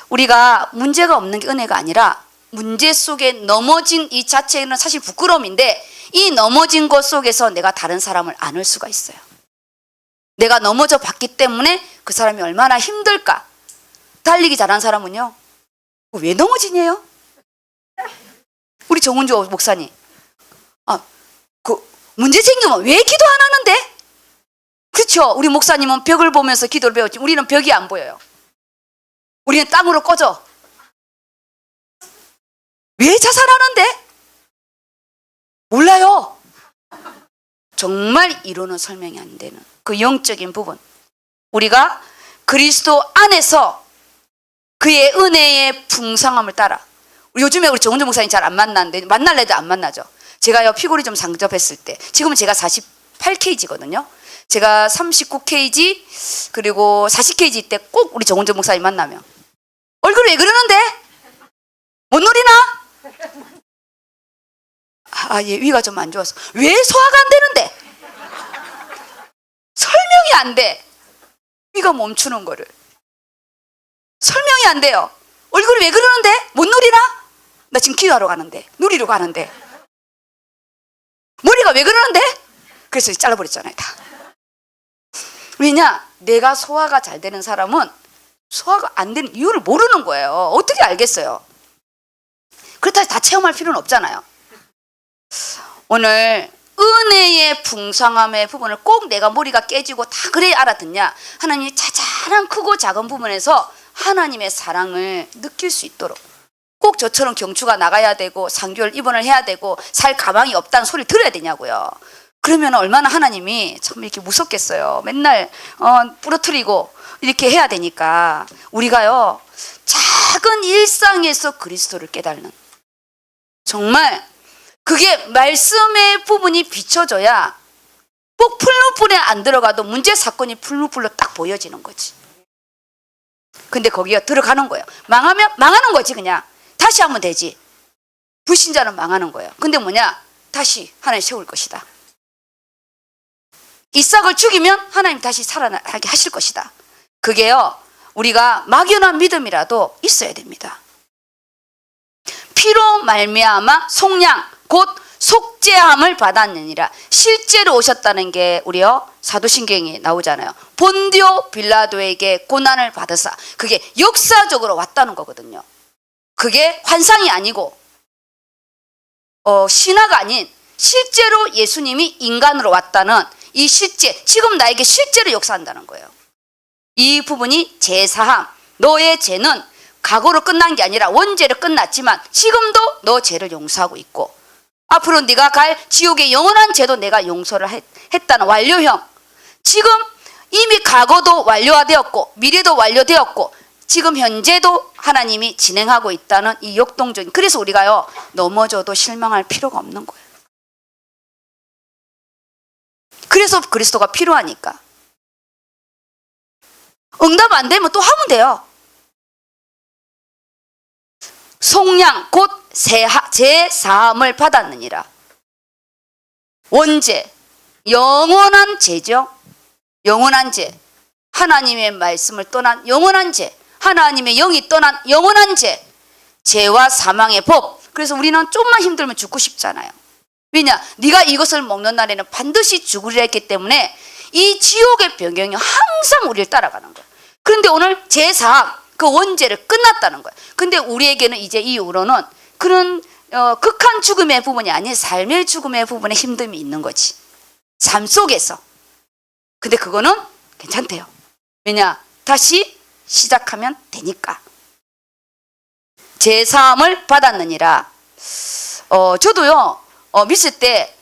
우리가 문제가 없는 게 은혜가 아니라 문제 속에 넘어진 이 자체는 사실 부끄러움인데 이 넘어진 것 속에서 내가 다른 사람을 안을 수가 있어요. 내가 넘어져 봤기 때문에 그 사람이 얼마나 힘들까. 달리기 잘하는 사람은요, 왜 넘어지냐요? 우리 정은주 목사님, 문제 생기면 왜 기도 안 하는데? 그렇죠. 우리 목사님은 벽을 보면서 기도를 배웠지. 우리는 벽이 안 보여요. 우리는 땅으로 꺼져. 왜 자살하는데? 몰라요. 정말 이론은 설명이 안 되는 그 영적인 부분. 우리가 그리스도 안에서 그의 은혜의 풍성함을 따라. 요즘에 우리 정은주 목사님 잘 안 만나는데 만날래도 안 만나죠. 제가요 피골이 좀 상접했을 때, 지금은 제가 48kg거든요. 제가 39kg 그리고 40kg 때 꼭 우리 정은주 목사님 만나면 얼굴이 왜 그러는데? 못 노리나? 예, 위가 좀 안 좋아서. 왜 소화가 안 되는데? 설명이 안 돼. 위가 멈추는 거를. 설명이 안 돼요. 얼굴이 왜 그러는데? 못 누리나? 나 지금 기도하러 가는데, 누리러 가는데. 머리가 왜 그러는데? 그래서 잘라버렸잖아요, 다. 왜냐? 내가 소화가 잘 되는 사람은 소화가 안 되는 이유를 모르는 거예요. 어떻게 알겠어요? 그렇다고 다 체험할 필요는 없잖아요. 오늘 은혜의 풍성함의 부분을 꼭 내가 머리가 깨지고 다 그래 알아듣냐? 하나님이 자잘한 크고 작은 부분에서 하나님의 사랑을 느낄 수 있도록 꼭 저처럼 경추가 나가야 되고 3개월 입원을 해야 되고 살 가망이 없다는 소리를 들어야 되냐고요. 그러면 얼마나 하나님이 참 이렇게 무섭겠어요. 맨날 부러뜨리고 이렇게 해야 되니까 우리가요 작은 일상에서 그리스도를 깨닫는, 정말 그게 말씀의 부분이 비춰져야 꼭 풀무불에 안 들어가도 문제 사건이 풀무불로 딱 보여지는 거지. 근데 거기가 들어가는 거예요. 망하면 망하는 거지. 그냥 다시 하면 되지. 불신자는 망하는 거예요. 근데 뭐냐? 다시 하나님 세울 것이다. 이삭을 죽이면 하나님 다시 살아나게 하실 것이다. 그게요 우리가 막연한 믿음이라도 있어야 됩니다. 피로 말미암아 속량 곧 속죄함을 받았느니라. 실제로 오셨다는 게 우리요 사도신경에 나오잖아요. 본디오 빌라도에게 고난을 받으사. 그게 역사적으로 왔다는 거거든요. 그게 환상이 아니고 신화가 아닌 실제로 예수님이 인간으로 왔다는 이 실제, 지금 나에게 실제로 역사한다는 거예요. 이 부분이 제사함. 너의 죄는 과거로 끝난 게 아니라 원죄로 끝났지만 지금도 너 죄를 용서하고 있고 앞으로 네가 갈 지옥의 영원한 죄도 내가 용서를 했다는 완료형. 지금 이미 과거도 완료되었고 미래도 완료되었고 지금 현재도 하나님이 진행하고 있다는 이 역동적인. 그래서 우리가요 넘어져도 실망할 필요가 없는 거예요. 그래서 그리스도가 필요하니까. 응답 안 되면 또 하면 돼요. 속량 곧 제사함을 받았느니라. 원죄, 영원한 죄죠. 영원한 죄. 하나님의 말씀을 떠난 영원한 죄. 하나님의 영이 떠난 영원한 죄. 죄와 사망의 법. 그래서 우리는 좀만 힘들면 죽고 싶잖아요. 왜냐? 네가 이것을 먹는 날에는 반드시 죽으리라 했기 때문에 이 지옥의 변경이 항상 우리를 따라가는 거예요. 그런데 오늘 제사함, 그 원죄를 끝났다는 거예요. 근데 우리에게는 이제 이후로는 그런 극한 죽음의 부분이 아닌 삶의 죽음의 부분에 힘듦이 있는 거지. 삶 속에서. 근데 그거는 괜찮대요. 왜냐? 다시 시작하면 되니까. 제사함을 받았느니라. 저도요 믿을 때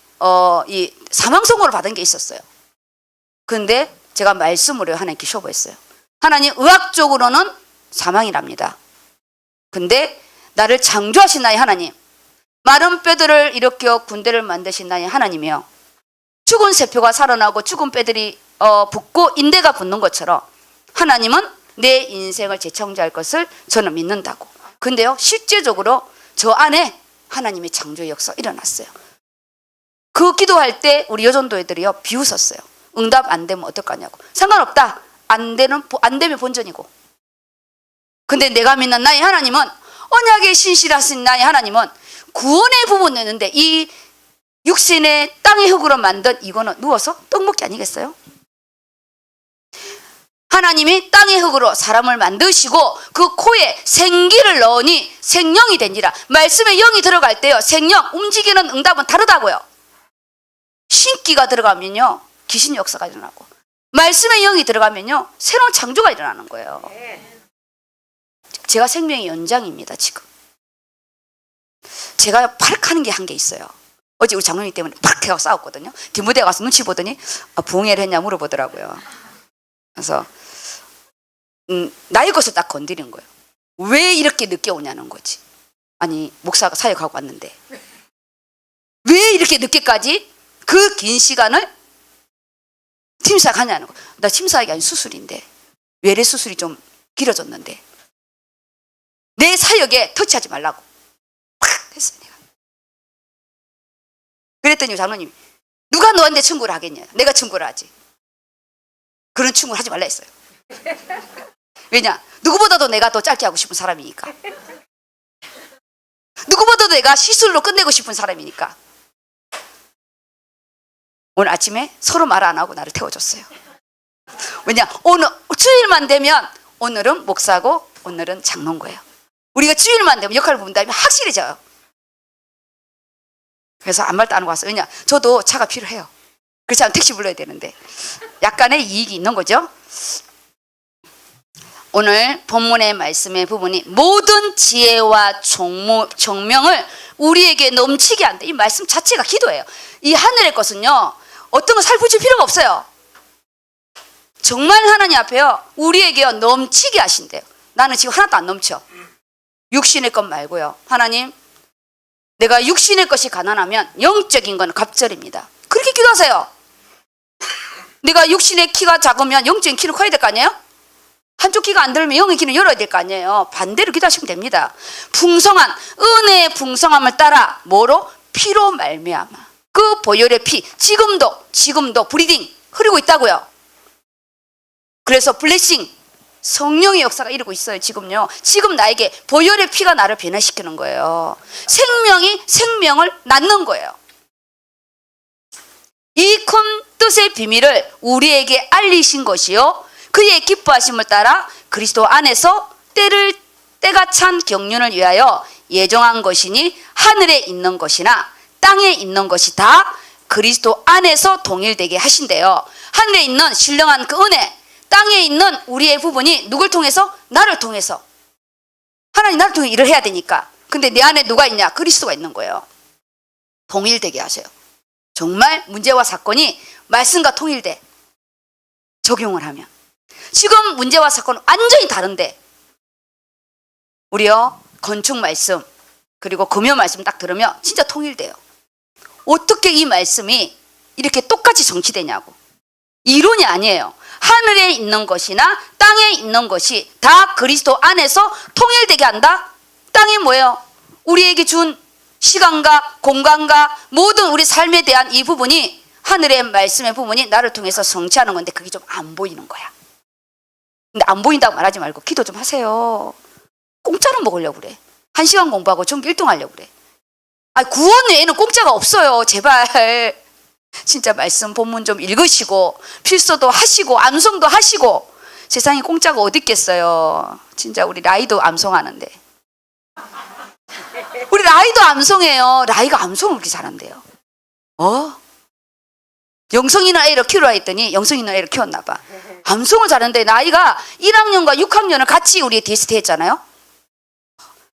이 사망선고를 받은 게 있었어요. 근데 제가 말씀으로 하나님께 쇼부했어요. 하나님, 의학적으로는 사망이랍니다. 근데 나를 창조하신 나의 하나님, 마른 뼈들을 일으켜 군대를 만드신 나의 하나님이요, 죽은 세포가 살아나고 죽은 뼈들이 붙고 인대가 붙는 것처럼 하나님은 내 인생을 재창조할 것을 저는 믿는다고. 근데요, 실제적으로 저 안에 하나님의 창조의 역사가 일어났어요. 그 기도할 때 우리 여전도애들이요 비웃었어요. 응답 안 되면 어떡하냐고. 상관없다. 안 되면 본전이고. 근데 내가 믿는 나의 하나님은, 언약의 신실하신 나의 하나님은 구원의 부분이 있는데 이 육신의 땅의 흙으로 만든 이거는 누워서 떡 먹기 아니겠어요? 하나님이 땅의 흙으로 사람을 만드시고 그 코에 생기를 넣으니 생명이 되니라. 말씀에 영이 들어갈 때요, 생명, 움직이는 응답은 다르다고요. 신기가 들어가면요 귀신 역사가 일어나고, 말씀에 영이 들어가면요 새로운 창조가 일어나는 거예요. 제가 생명의 연장입니다. 지금 제가 파락하는 게 한 게 있어요. 어제 우리 장로님 때문에 팍 해가 싸웠거든요. 뒷무대에 가서 눈치 보더니 부흥회를 했냐 물어보더라고요. 그래서 나의 것을 딱 건드린 거예요. 왜 이렇게 늦게 오냐는 거지. 아니, 목사가 사역하고 왔는데 왜 이렇게 늦게까지 그 긴 시간을 팀사역 하냐는 거. 나 팀사역이 아닌 수술인데, 외래 수술이 좀 길어졌는데 내 사역에 터치하지 말라고 팍 했어요. 내가. 그랬더니 장로님이, 누가 너한테 충고를 하겠냐. 내가 충고를 하지. 그런 충고를 하지 말라 했어요. 왜냐, 누구보다도 내가 더 짧게 하고 싶은 사람이니까. 누구보다도 내가 시술로 끝내고 싶은 사람이니까. 오늘 아침에 서로 말 안 하고 나를 태워줬어요. 왜냐, 오늘 주일만 되면 오늘은 목사고 오늘은 장로인 거예요. 우리가 주일만 되면 역할을 분담하면 확실해져요. 그래서 아무 말도 안 하고 왔어요. 왜냐, 저도 차가 필요해요. 그렇지 않으면 택시 불러야 되는데 약간의 이익이 있는 거죠. 오늘 본문의 말씀의 부분이 모든 지혜와 총명을 우리에게 넘치게 한다. 이 말씀 자체가 기도예요. 이 하늘의 것은요 어떤 거 살붙일 필요가 없어요. 정말 하나님 앞에요 우리에게요 넘치게 하신대요. 나는 지금 하나도 안 넘쳐. 육신의 것 말고요. 하나님, 내가 육신의 것이 가난하면 영적인 건 갑절입니다. 그렇게 기도하세요. 내가 육신의 키가 작으면 영적인 키는 커야 될 거 아니에요? 한쪽 키가 안 들면 영의 키는 열어야 될 거 아니에요. 반대로 기도하시면 됩니다. 풍성한 은혜의 풍성함을 따라 뭐로? 피로 말미암아. 그 보혈의 피 지금도 브리딩 흐르고 있다고요. 그래서 블레싱, 성령의 역사가 이루고 있어요. 지금요. 지금 나에게 보혈의 피가 나를 변화시키는 거예요. 생명이 생명을 낳는 거예요. 이 큰 뜻의 비밀을 우리에게 알리신 것이요, 그의 기뻐하심을 따라 그리스도 안에서 때가 찬 경륜을 위하여 예정한 것이니 하늘에 있는 것이나 땅에 있는 것이 다 그리스도 안에서 동일되게 하신대요. 하늘에 있는 신령한 그 은혜, 땅에 있는 우리의 부분이 누굴 통해서? 나를 통해서. 하나님 나를 통해 일을 해야 되니까. 근데 내 안에 누가 있냐? 그리스도가 있는 거예요. 동일되게 하세요. 정말 문제와 사건이 말씀과 통일돼. 적용을 하면. 지금 문제와 사건은 완전히 다른데 우리요 건축 말씀 그리고 금요 말씀 딱 들으면 진짜 통일돼요. 어떻게 이 말씀이 이렇게 똑같이 정치되냐고. 이론이 아니에요. 하늘에 있는 것이나 땅에 있는 것이 다 그리스도 안에서 통일되게 한다. 땅이 뭐예요? 우리에게 준 시간과 공간과 모든 우리 삶에 대한 이 부분이, 하늘의 말씀의 부분이 나를 통해서 성취하는 건데 그게 좀 안 보이는 거야. 근데 안 보인다고 말하지 말고 기도 좀 하세요. 공짜로 먹으려고 그래. 1시간 공부하고 전교 1등 하려고 그래. 구원 외에는 공짜가 없어요. 제발. 진짜 말씀 본문 좀 읽으시고 필서도 하시고 암송도 하시고. 세상에 공짜가 어디 있겠어요. 진짜 우리 라이도 암송하는데. 우리 라이도 암송해요. 라이가 암송을 그렇게 잘한대요. 영성이는 애를 키우라 했더니 영성이는 애를 키웠나 봐. 암송을 잘하는데 나이가 1학년과 6학년을 같이 우리 DST 했잖아요.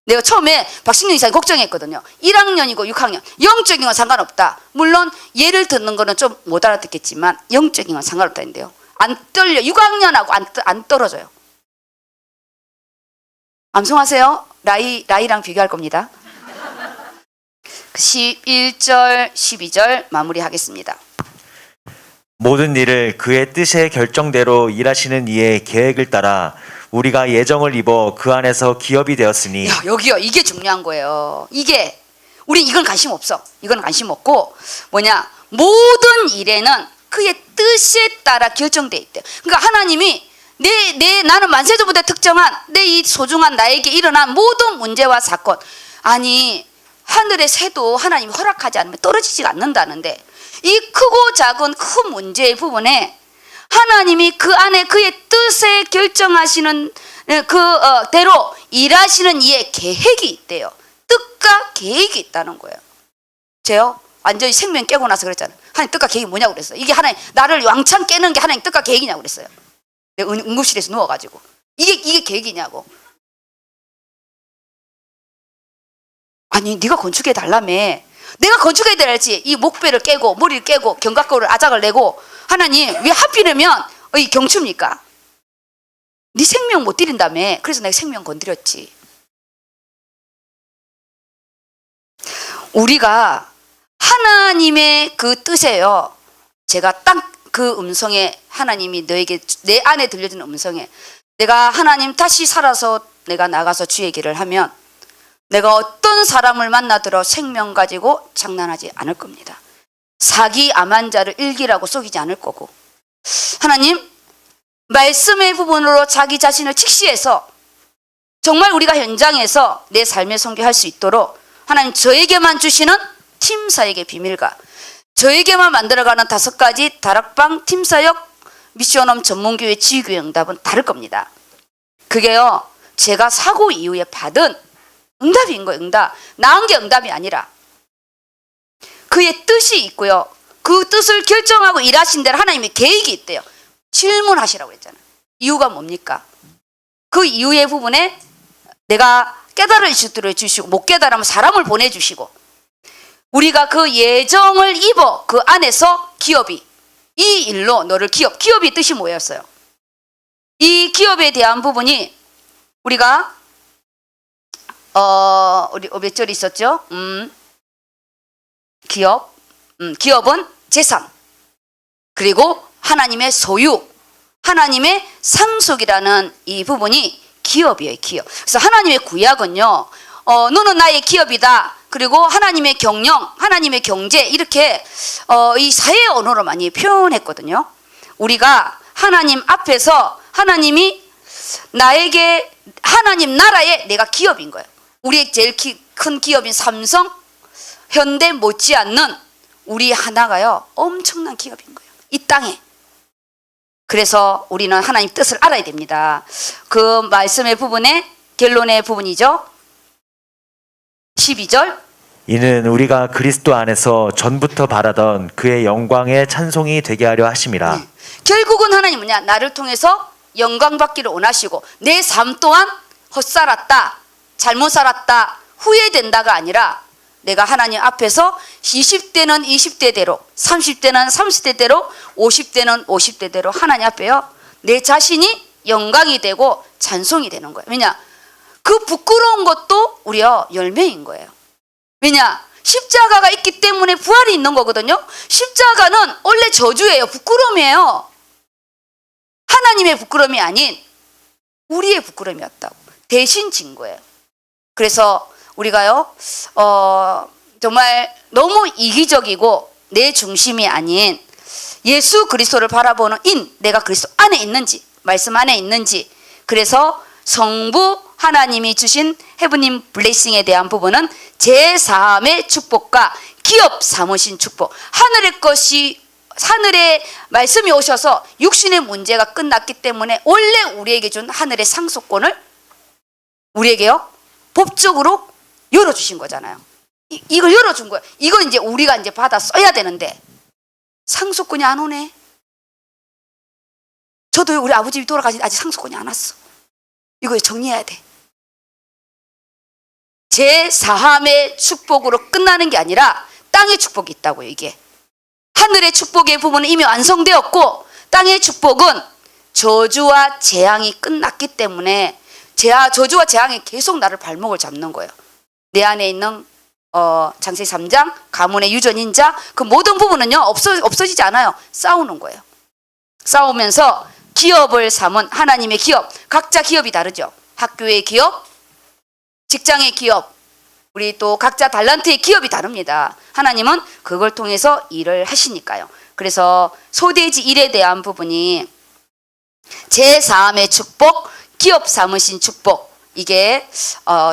내가 처음에 박신영 이사님 걱정했거든요. 1학년이고 6학년 영적인 건 상관없다. 물론 예를 듣는 거는 좀 못 알아듣겠지만 영적인 건 상관없다는데요. 안 떨려. 6학년하고 안 떨어져요. 암송하세요. 라이랑 비교할 겁니다. 11절 12절 마무리하겠습니다. 모든 일을 그의 뜻의 결정대로 일하시는 이의 계획을 따라 우리가 예정을 입어 그 안에서 기업이 되었으니. 야, 여기요. 이게 중요한 거예요. 이게 우리 이건 관심 없어. 이건 관심 없고 뭐냐? 모든 일에는 그의 뜻에 따라 결정돼 있대. 그러니까 하나님이 나는 만세전부터 특정한 내 이 소중한 나에게 일어난 모든 문제와 사건, 아니 하늘의 새도 하나님이 허락하지 않으면 떨어지지가 않는다는데, 이 크고 작은 큰 문제의 부분에 하나님이 그 안에 그의 뜻에 결정하시는 대로 일하시는 이의 계획이 있대요. 뜻과 계획이 있다는 거예요. 제요 완전히 생명 깨고 나서 그랬잖아요. 하나님 뜻과 계획이 뭐냐고 그랬어요. 이게 하나님 나를 왕창 깨는 게 하나님 뜻과 계획이냐고 그랬어요. 내가 응급실에서 누워가지고 이게 계획이냐고. 아니 네가 건축해 달라며. 내가 건축해야 될지 이 목배를 깨고 머리를 깨고 견갑골을 아작을 내고, 하나님 왜 하필이면 이 경추입니까? 네 생명 못 드린다며. 그래서 내가 생명 건드렸지. 우리가 하나님의 그 뜻에요, 제가 딱 그 음성에, 하나님이 너에게 내 안에 들려지는 음성에 내가 하나님 다시 살아서 내가 나가서 주의 길을 하면 내가 어떤 사람을 만나들어 생명 가지고 장난하지 않을 겁니다. 사기 암한 자를 일기라고 속이지 않을 거고, 하나님 말씀의 부분으로 자기 자신을 직시해서 정말 우리가 현장에서 내 삶의 선교할 수 있도록 하나님 저에게만 주시는 팀사역의 비밀과 저에게만 만들어가는 5가지 다락방 팀사역 미션홈 전문교회 지휘교회 응답은 다를 겁니다. 그게요, 제가 사고 이후에 받은 응답인 거예요. 응답. 나은 게 응답이 아니라 그의 뜻이 있고요, 그 뜻을 결정하고 일하신 대로 하나님의 계획이 있대요. 질문하시라고 했잖아요. 이유가 뭡니까? 그 이유의 부분에 내가 깨달을 주시고 못 깨달으면 사람을 보내주시고, 우리가 그 예정을 입어 그 안에서 기업이, 이 일로 너를 기업의 뜻이 뭐였어요? 이 기업에 대한 부분이 우리가 우리 몇 절 있었죠? 기업은 재산, 그리고 하나님의 소유, 하나님의 상속이라는 이 부분이 기업이에요. 기업. 그래서 하나님의 구약은요, 너는 나의 기업이다, 그리고 하나님의 경영, 하나님의 경제, 이렇게 이 사회 언어로 많이 표현했거든요. 우리가 하나님 앞에서 하나님이 나에게, 하나님 나라에 내가 기업인 거예요. 우리의 제일 큰 기업인 삼성, 현대 못지않는 우리 하나가요 엄청난 기업인 거예요, 이 땅에. 그래서 우리는 하나님 뜻을 알아야 됩니다. 그 말씀의 부분에 결론의 부분이죠. 12절. 이는 우리가 그리스도 안에서 전부터 바라던 그의 영광의 찬송이 되게 하려 하심이라. 결국은 하나님 뭐냐? 나를 통해서 영광 받기를 원하시고, 내 삶 또한 헛살았다, 잘못 살았다, 후회된다가 아니라 내가 하나님 앞에서 20대는 20대대로, 30대는 30대대로, 50대는 50대대로 하나님 앞에요 내 자신이 영광이 되고 찬송이 되는 거예요. 왜냐? 그 부끄러운 것도 우리요 열매인 거예요. 왜냐? 십자가가 있기 때문에 부활이 있는 거거든요. 십자가는 원래 저주예요. 부끄러움이에요. 하나님의 부끄러움이 아닌 우리의 부끄러움이었다고 대신 진 거예요. 그래서 우리가요 정말 너무 이기적이고 내 중심이 아닌 예수 그리스도를 바라보는 내가 그리스도 안에 있는지, 말씀 안에 있는지, 그래서 성부 하나님이 주신 헤브님 블레싱에 대한 부분은 제4함의 축복과 기업 삼으신 축복, 하늘의 말씀이 오셔서 육신의 문제가 끝났기 때문에 원래 우리에게 준 하늘의 상속권을 우리에게요 법적으로 열어주신 거잖아요. 이걸 열어준 거예요. 이걸 이제 우리가 이제 받아 써야 되는데 상속권이 안 오네. 저도 우리 아버지 돌아가신 아직 상속권이 안 왔어. 이거 정리해야 돼. 제4함의 축복으로 끝나는 게 아니라 땅의 축복이 있다고요. 이게 하늘의 축복의 부분은 이미 완성되었고, 땅의 축복은 저주와 재앙이 끝났기 때문에 저주와 재앙이 계속 나를 발목을 잡는 거예요. 내 안에 있는 창세기 3장 가문의 유전인자 그 모든 부분은요 없어지지 않아요. 싸우는 거예요. 싸우면서 기업을 삼은 하나님의 기업, 각자 기업이 다르죠. 학교의 기업, 직장의 기업, 우리 또 각자 달란트의 기업이 다릅니다. 하나님은 그걸 통해서 일을 하시니까요. 그래서 소대지 일에 대한 부분이 제4함의 축복, 기업 삼으신 축복, 이게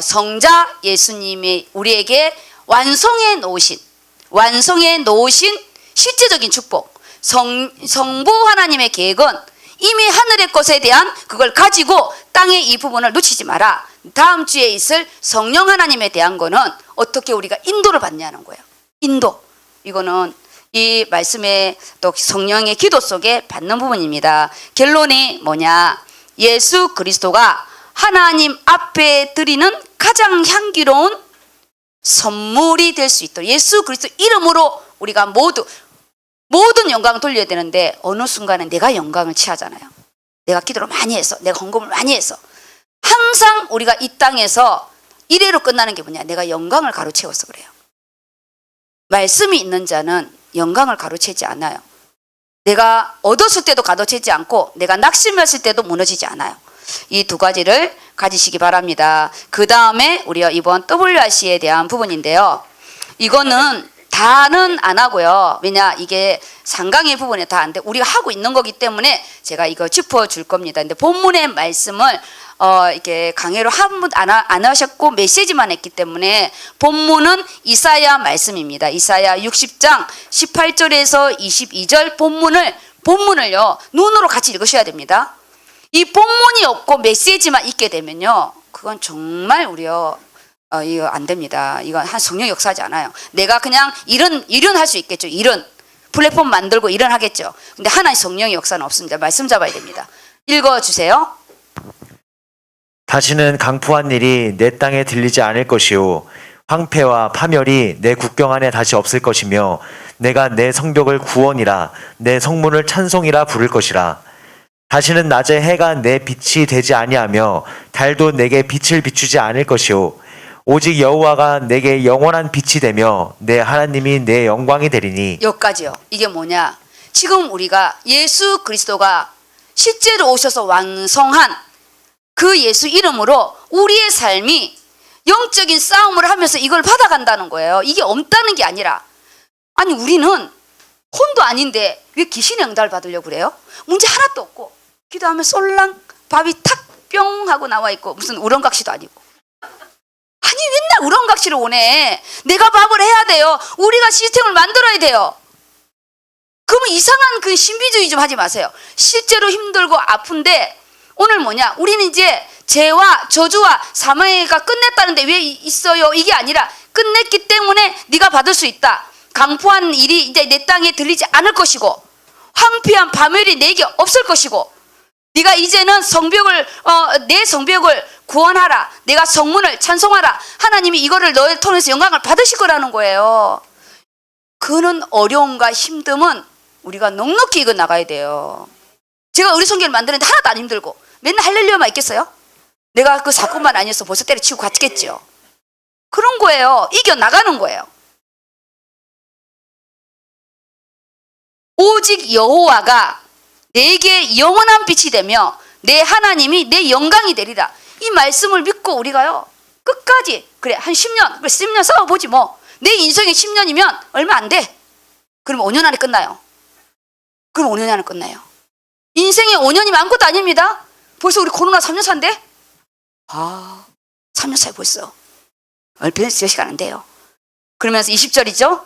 성자 예수님이 우리에게 완성해 놓으신 실제적인 축복. 성부 하나님의 계획은 이미 하늘의 것에 대한 그걸 가지고 땅의 이 부분을 놓치지 마라. 다음 주에 있을 성령 하나님에 대한 거는 어떻게 우리가 인도를 받냐는 거예요. 인도. 이거는 이 말씀의 또 성령의 기도 속에 받는 부분입니다. 결론이 뭐냐? 예수 그리스도가 하나님 앞에 드리는 가장 향기로운 선물이 될 수 있도록 예수 그리스도 이름으로 우리가 모든 영광을 돌려야 되는데 어느 순간에 내가 영광을 취하잖아요. 내가 기도를 많이 해서, 내가 헌금을 많이 해서. 항상 우리가 이 땅에서 이래로 끝나는 게 뭐냐? 내가 영광을 가로채워서 그래요. 말씀이 있는 자는 영광을 가로채지 않아요. 내가 얻었을 때도 가로채지 않고 내가 낙심했을 때도 무너지지 않아요. 이 두 가지를 가지시기 바랍니다. 그 다음에 우리가 이번 WRC에 대한 부분인데요. 이거는 다는 안 하고요. 왜냐 이게 상강의 부분에 다 안 돼. 우리가 하고 있는 거기 때문에 제가 이거 짚어줄 겁니다. 근데 본문의 말씀을 이렇게 강의로 한 번 안 하셨고 메시지만 했기 때문에 본문은 이사야 말씀입니다. 이사야 60장 18절에서 22절 본문을요 눈으로 같이 읽으셔야 됩니다. 이 본문이 없고 메시지만 있게 되면요 그건 정말 우리요 이거 안 됩니다. 이건 한 성령 역사하지 않아요. 내가 그냥 일은 할 수 있겠죠. 일은 플랫폼 만들고 일은 하겠죠. 근데 하나의 성령의 역사는 없습니다. 말씀 잡아야 됩니다. 읽어주세요. 다시는 강포한 일이 내 땅에 들리지 않을 것이요 황폐와 파멸이 내 국경 안에 다시 없을 것이며 내가 내 성벽을 구원이라 내 성문을 찬송이라 부를 것이라. 다시는 낮에 해가 내 빛이 되지 아니하며 달도 내게 빛을 비추지 않을 것이요 오직 여호와가 내게 영원한 빛이 되며 내 하나님이 내 영광이 되리니. 여기까지요. 이게 뭐냐? 지금 우리가 예수 그리스도가 실제로 오셔서 완성한 그 예수 이름으로 우리의 삶이 영적인 싸움을 하면서 이걸 받아간다는 거예요. 이게 없다는 게 아니라 아니 우리는 혼도 아닌데 왜 귀신의 응답을 받으려고 그래요? 문제 하나도 없고 기도하면 쏠랑 밥이 탁 뿅 하고 나와 있고 무슨 우렁각시도 아니고 아니 맨날 우렁각시를 오네. 내가 밥을 해야 돼요. 우리가 시스템을 만들어야 돼요. 그러면 이상한 그 신비주의 좀 하지 마세요. 실제로 힘들고 아픈데 오늘 뭐냐? 우리는 이제 죄와 저주와 사망가 끝냈다는데 왜 있어요? 이게 아니라 끝냈기 때문에 네가 받을 수 있다. 강포한 일이 이제 내 땅에 들리지 않을 것이고 황폐한 파멸이 내게 없을 것이고 네가 이제는 내 성벽을 구원하라. 내가 성문을 찬송하라. 하나님이 이거를 너를 통해서 영광을 받으실 거라는 거예요. 그는 어려움과 힘듦은 우리가 넉넉히 이겨 나가야 돼요. 제가 의료성경을 만드는데 하나도 안 힘들고 맨날 할렐루야만 있겠어요? 내가 그 사건만 아니어서 벌써 때려치고 갔겠죠. 그런 거예요. 이겨 나가는 거예요. 오직 여호와가 내게 영원한 빛이 되며 내 하나님이 내 영광이 되리라. 이 말씀을 믿고 우리가요 끝까지 그래 한 10년 10년 싸워보지 뭐. 내 인생이 10년이면 얼마 안 돼. 그럼 5년 안에 끝나요. 그럼 5년 안에 끝나요. 인생에 5년이면 아무것도 아닙니다. 벌써 우리 코로나 3년 차인데 3년 차에 벌써 얼마 시간 안 돼요. 그러면서 20절이죠.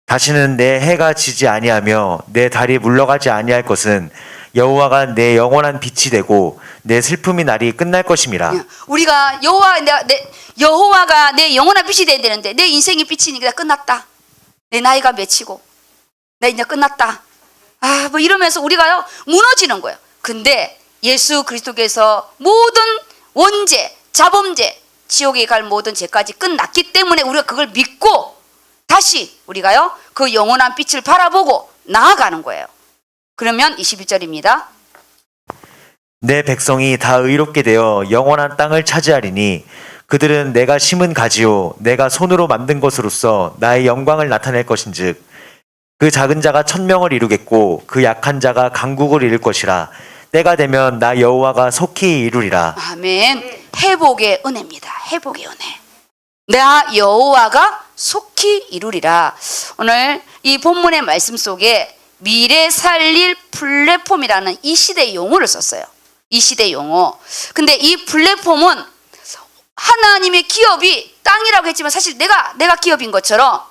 다시는 내 해가 지지 아니하며 내 달이 물러가지 아니할 것은 여호와가 내 영원한 빛이 되고 내 슬픔의 날이 끝날 것임이라. 우리가 여호와가 내 영원한 빛이 돼야 되는데 내 인생의 빛이니까 끝났다. 내 나이가 맺히고 나 이제 끝났다. 뭐 이러면서 우리가요 무너지는 거예요. 근데 예수 그리스도께서 모든 원죄, 자범죄, 지옥에 갈 모든 죄까지 끝났기 때문에 우리가 그걸 믿고 다시 우리가요 그 영원한 빛을 바라보고 나아가는 거예요. 그러면 21절입니다. 내 백성이 다 의롭게 되어 영원한 땅을 차지하리니 그들은 내가 심은 가지요 내가 손으로 만든 것으로서 나의 영광을 나타낼 것인즉 그 작은 자가 1000명을 이루겠고 그 약한 자가 강국을 이룰 것이라. 때가 되면 나 여호와가 속히 이루리라. 아멘. 회복의 은혜입니다. 회복의 은혜. 나 여호와가 속히 이루리라. 오늘 이 본문의 말씀 속에 미래 살릴 플랫폼이라는 이 시대 용어를 썼어요. 이 시대 용어. 근데 이 플랫폼은 하나님의 기업이 땅이라고 했지만 사실 내가 기업인 것처럼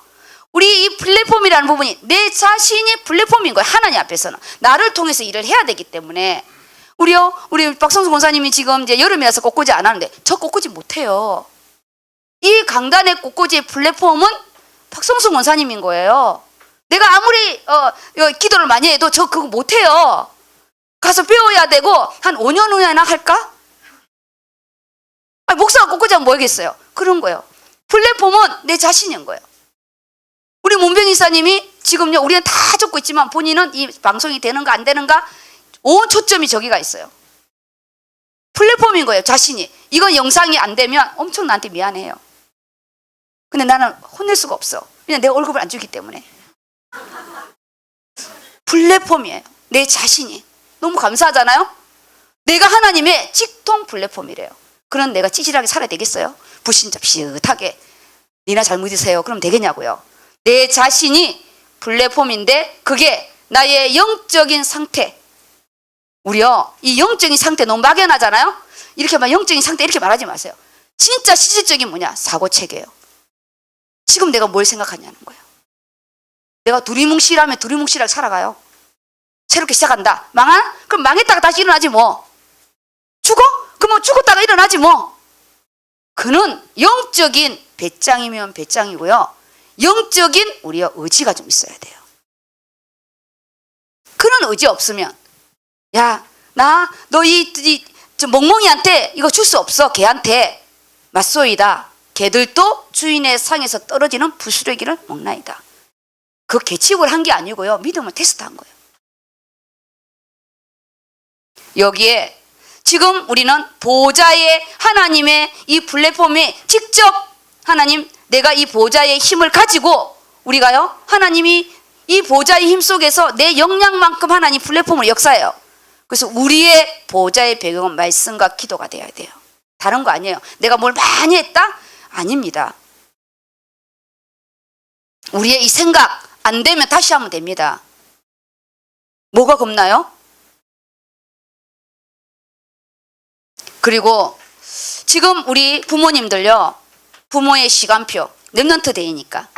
우리 이 플랫폼이라는 부분이 내 자신이 플랫폼인 거예요. 하나님 앞에서는 나를 통해서 일을 해야 되기 때문에 우리 박성수 권사님이 지금 이제 여름이라서 꽃꽂이 안 하는데 저 꽃꽂이 못해요. 이 강단의 꽃꽂이의 플랫폼은 박성수 권사님인 거예요. 내가 아무리 기도를 많이 해도 저 그거 못해요. 가서 배워야 되고 한 5년 후에나 할까? 목사가 꽃꽂이 하면 뭐겠어요? 그런 거예요. 플랫폼은 내 자신인 거예요. 우리 문병 이사님이 지금요 우리는 다 적고 있지만 본인은 이 방송이 되는가 안 되는가 온 초점이 저기가 있어요. 플랫폼인 거예요. 자신이. 이건 영상이 안 되면 엄청 나한테 미안해요. 근데 나는 혼낼 수가 없어. 그냥 내 얼굴을 안 주기 때문에. 플랫폼이에요. 내 자신이. 너무 감사하잖아요. 내가 하나님의 직통 플랫폼이래요. 그런 내가 찌질하게 살아야 되겠어요? 부신잡시하게 니나 잘 믿으세요. 그럼 되겠냐고요. 내 자신이 플랫폼인데 그게 나의 영적인 상태. 우리요 이 영적인 상태 너무 막연하잖아요. 이렇게 막 영적인 상태 이렇게 말하지 마세요. 진짜 실질적인 뭐냐? 사고체계예요. 지금 내가 뭘 생각하냐는 거예요. 내가 두리뭉실하면 두리뭉실하게 살아가요. 새롭게 시작한다. 그럼 망했다가 다시 일어나지 뭐. 죽어? 그러면 죽었다가 일어나지 뭐. 그는 영적인 배짱이면 배짱이고요. 영적인 우리의 의지가 좀 있어야 돼요. 그런 의지 없으면 야, 너 저 멍멍이한테 이거 줄 수 없어. 걔한테 맞소이다. 걔들도 주인의 상에서 떨어지는 부스러기를 먹나이다. 그 계측을 한 게 아니고요. 믿음을 테스트한 거예요. 여기에 지금 우리는 보좌의 하나님의 이 플랫폼에 직접 하나님 내가 이 보좌의 힘을 가지고 우리가요 하나님이 이 보좌의 힘 속에서 내 역량만큼 하나님 플랫폼을 역사해요. 그래서 우리의 보좌의 배경은 말씀과 기도가 되어야 돼요. 다른 거 아니에요. 내가 뭘 많이 했다? 아닙니다. 우리의 이 생각 안 되면 다시 하면 됩니다. 뭐가 겁나요? 그리고 지금 우리 부모님들요 부모의 시간표 렘넌트 데이니까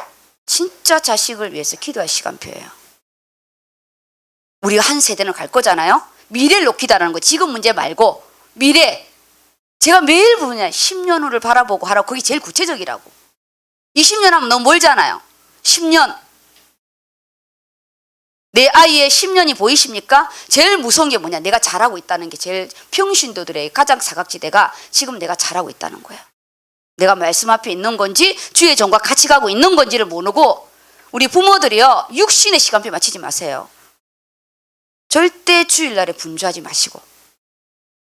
진짜 자식을 위해서 기도할 시간표예요. 우리가 한 세대는 갈 거잖아요. 미래를 놓기다라는 거. 지금 문제 말고 미래. 제가 매일 보냐 10년 후를 바라보고 하라고. 그게 제일 구체적이라고. 20년 하면 너무 멀잖아요. 10년. 내 아이의 10년이 보이십니까? 제일 무서운 게 뭐냐. 내가 잘하고 있다는 게 제일 평신도들의 가장 사각지대가 지금 내가 잘하고 있다는 거예요. 내가 말씀 앞에 있는 건지 주의 종과 같이 가고 있는 건지를 모르고 우리 부모들이요 육신의 시간표 맞추지 마세요. 절대 주일날에 분주하지 마시고.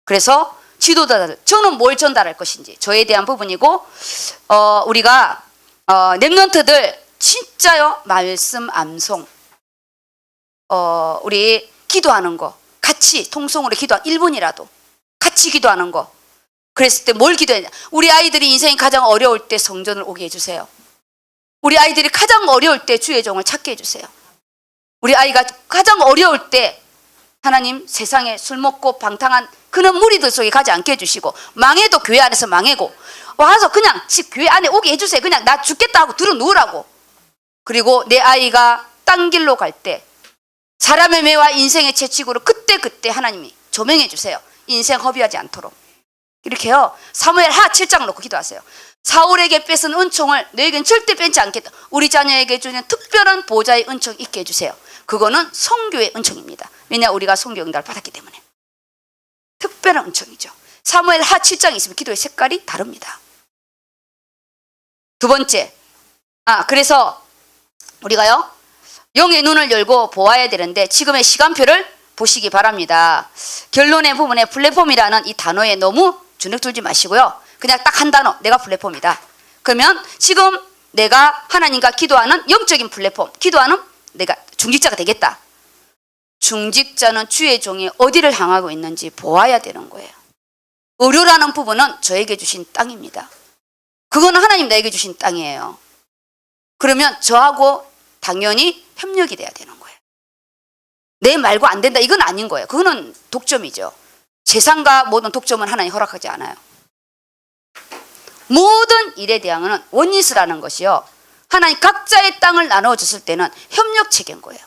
그래서 지도자들 저는 뭘 전달할 것인지 저에 대한 부분이고 우리가 렘넌트들 진짜요 말씀 암송 우리 기도하는 거 같이 통성으로 기도한 1분이라도 같이 기도하는 거. 그랬을 때 뭘 기도했냐. 우리 아이들이 인생이 가장 어려울 때 성전을 오게 해주세요. 우리 아이들이 가장 어려울 때 주의 종을 찾게 해주세요. 우리 아이가 가장 어려울 때 하나님 세상에 술 먹고 방탕한 그런 무리들 속에 가지 않게 해주시고 망해도 교회 안에서 망해고 와서 그냥 집 교회 안에 오게 해주세요. 그냥 나 죽겠다 하고 들어 누우라고. 그리고 내 아이가 딴 길로 갈 때 사람의 매와 인생의 채찍으로 그때 하나님이 조명해 주세요. 인생 허비하지 않도록. 이렇게요. 사무엘하 7장 놓고 기도하세요. 사울에게 뺏은 은총을 너에겐 절대 뺏지 않겠다. 우리 자녀에게 주는 특별한 보좌의 은총 있게 해주세요. 그거는 성교의 은총입니다. 왜냐 우리가 성교 응답을 받았기 때문에. 특별한 은총이죠. 사무엘하 7장이 있으면 기도의 색깔이 다릅니다. 두 번째. 그래서 우리가요. 영의 눈을 열고 보아야 되는데 지금의 시간표를 보시기 바랍니다. 결론의 부분에 플랫폼이라는 이 단어에 너무 주눅 들지 마시고요. 그냥 딱 한 단어, 내가 플랫폼이다. 그러면 지금 내가 하나님과 기도하는 영적인 플랫폼, 기도하는 내가 중직자가 되겠다. 중직자는 주의 종이 어디를 향하고 있는지 보아야 되는 거예요. 의료라는 부분은 저에게 주신 땅입니다. 그거는 하나님 나에게 주신 땅이에요. 그러면 저하고 당연히 협력이 돼야 되는 거예요. 내 말고 안 된다, 이건 아닌 거예요. 그거는 독점이죠. 재산과 모든 독점은 하나님 허락하지 않아요. 모든 일에 대한 원리스라는 것이요, 하나님 각자의 땅을 나눠줬을 때는 협력 체계인 거예요.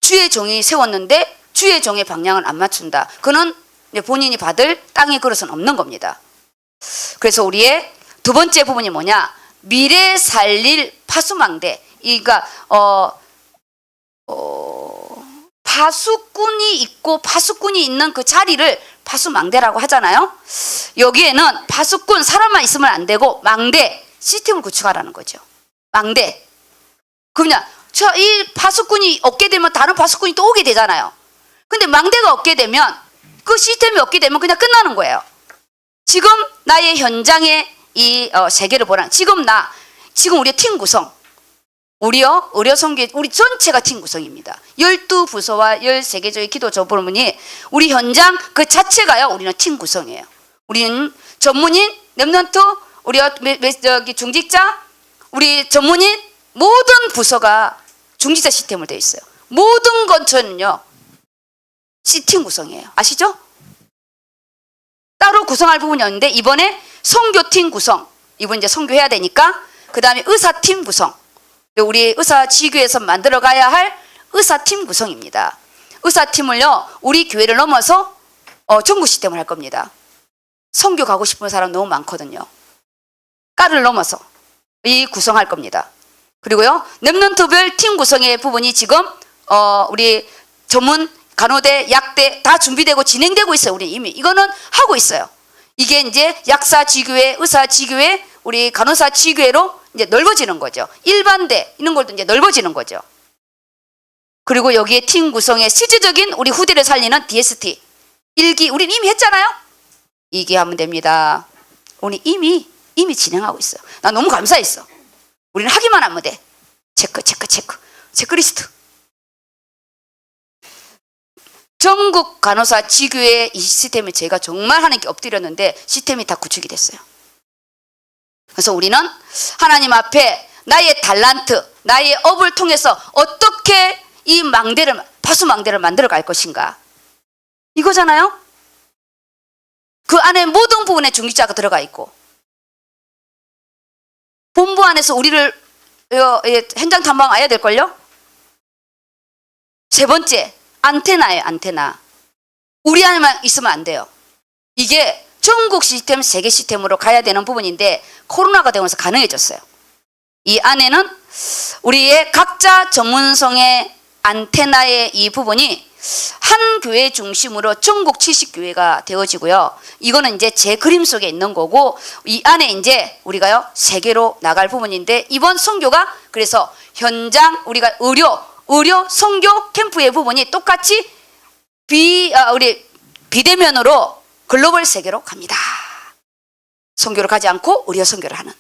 주의 종이 세웠는데 주의 종의 방향을 안 맞춘다. 그는 본인이 받을 땅의 그릇은 없는 겁니다. 그래서 우리의 두 번째 부분이 뭐냐? 미래 살릴 파수망대. 그러니까 파수꾼이 있고 파수꾼이 있는 그 자리를 파수망대라고 하잖아요. 여기에는 파수꾼 사람만 있으면 안 되고 망대 시스템을 구축하라는 거죠. 망대. 그러면 이 파수꾼이 없게 되면 다른 파수꾼이 또 오게 되잖아요. 근데 망대가 없게 되면 그 시스템이 없게 되면 그냥 끝나는 거예요. 지금 나의 현장의 이 세계를 보라. 지금 우리의 팀 구성. 우리요, 의료선교, 우리 전체가 팀 구성입니다. 12부서와 13개조의 기도 저부문이 우리 현장 그 자체가요, 우리는 팀 구성이에요. 우리는 전문인, 랩런트, 우리 중직자, 우리 전문인, 모든 부서가 중직자 시스템으로 되어 있어요. 모든 건처는요, 팀 구성이에요. 아시죠? 따로 구성할 부분이 없는데, 이번에 선교팀 구성, 이번 이제 선교해야 되니까, 그 다음에 의사팀 구성, 우리 의사지교에서 만들어가야 할 의사팀 구성입니다. 의사팀을요, 우리 교회를 넘어서 전국 시스템을 할 겁니다. 선교 가고 싶은 사람 너무 많거든요. 까를 넘어서 이 구성할 겁니다. 그리고요, 랩런트별 팀 구성의 부분이 지금 우리 전문 간호대, 약대 다 준비되고 진행되고 있어요. 우리 이미 이거는 하고 있어요. 이게 이제 약사 지교회, 의사 지교회, 우리 간호사 지교회로 이제 넓어지는 거죠. 일반대 이런 것도 이제 넓어지는 거죠. 그리고 여기에 팀 구성의 실질적인 우리 후대를 살리는 DST 1기 우리는 이미 했잖아요. 2기 하면 됩니다. 우리 이미 진행하고 있어요. 나 너무 감사했어. 우리는 하기만 하면 돼. 체크리스트. 전국 간호사 지교회 이 시스템을 제가 정말 하나님께 엎드렸는데 시스템이 다 구축이 됐어요. 그래서 우리는 하나님 앞에 나의 달란트, 나의 업을 통해서 어떻게 이 파수망대를 만들어 갈 것인가. 이거잖아요. 그 안에 모든 부분에 중직자가 들어가 있고, 본부 안에서 우리를 현장 탐방 와야 될걸요. 세 번째, 안테나예요. 안테나. 우리 안에만 있으면 안 돼요. 이게 전국 시스템, 세계 시스템으로 가야 되는 부분인데 코로나가 되면서 가능해졌어요. 이 안에는 우리의 각자 전문성의 안테나의 이 부분이 한 교회 중심으로 전국 70교회가 되어지고요. 이거는 이제 제 그림 속에 있는 거고, 이 안에 이제 우리가요, 세계로 나갈 부분인데, 이번 선교가 그래서 현장 우리가 의료 선교 캠프의 부분이 똑같이 우리 비대면으로 글로벌 세계로 갑니다. 선교를 가지 않고 의료 선교를 하는.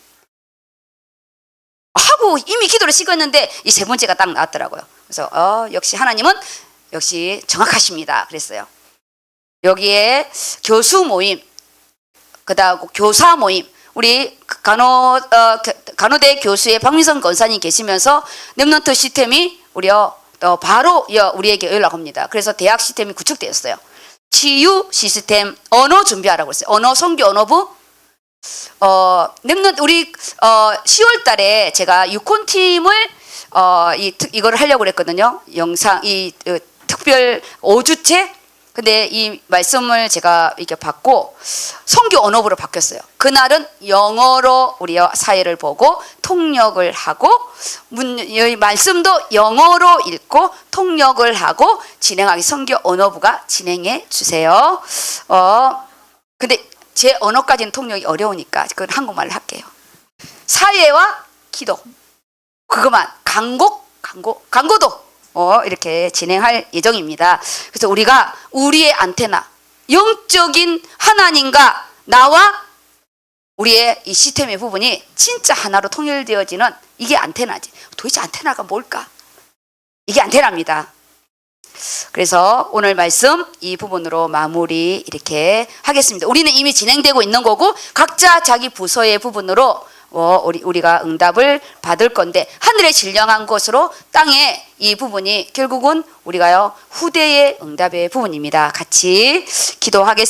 하고 이미 기도를 식었는데 이 세 번째가 딱 나왔더라고요. 그래서 역시 하나님은 역시 정확하십니다. 그랬어요. 여기에 교수 모임, 그다음 교사 모임, 우리 간호대 교수의 박민선 권사님 계시면서 랩런트 시스템이 바로 우리에게 연락합니다. 그래서 대학 시스템이 구축되었어요. 치유 시스템, 언어 준비하라고 했어요. 언어 선교 언어부. 우리 10월 달에 제가 유콘팀을 이거를 하려고 그랬거든요. 영상 특별 5주째. 근데 이 말씀을 제가 이렇게 받고 선교 언어부로 바뀌었어요. 그날은 영어로 우리 사회를 보고 통역을 하고 말씀도 영어로 읽고 통역을 하고 진행하기 선교 언어부가 진행해 주세요. 근데 제 언어까지는 통역이 어려우니까 그건 한국말로 할게요. 사회와 기도, 그것만 광고도 이렇게 진행할 예정입니다. 그래서 우리가 우리의 안테나, 영적인 하나님과 나와 우리의 이 시스템의 부분이 진짜 하나로 통일되어지는 이게 안테나지. 도대체 안테나가 뭘까? 이게 안테나입니다. 그래서 오늘 말씀 이 부분으로 마무리 이렇게 하겠습니다. 우리는 이미 진행되고 있는 거고 각자 자기 부서의 부분으로 우리가 응답을 받을 건데 하늘의 신령한 것으로 땅의 이 부분이 결국은 우리가요 후대의 응답의 부분입니다. 같이 기도하겠습니다.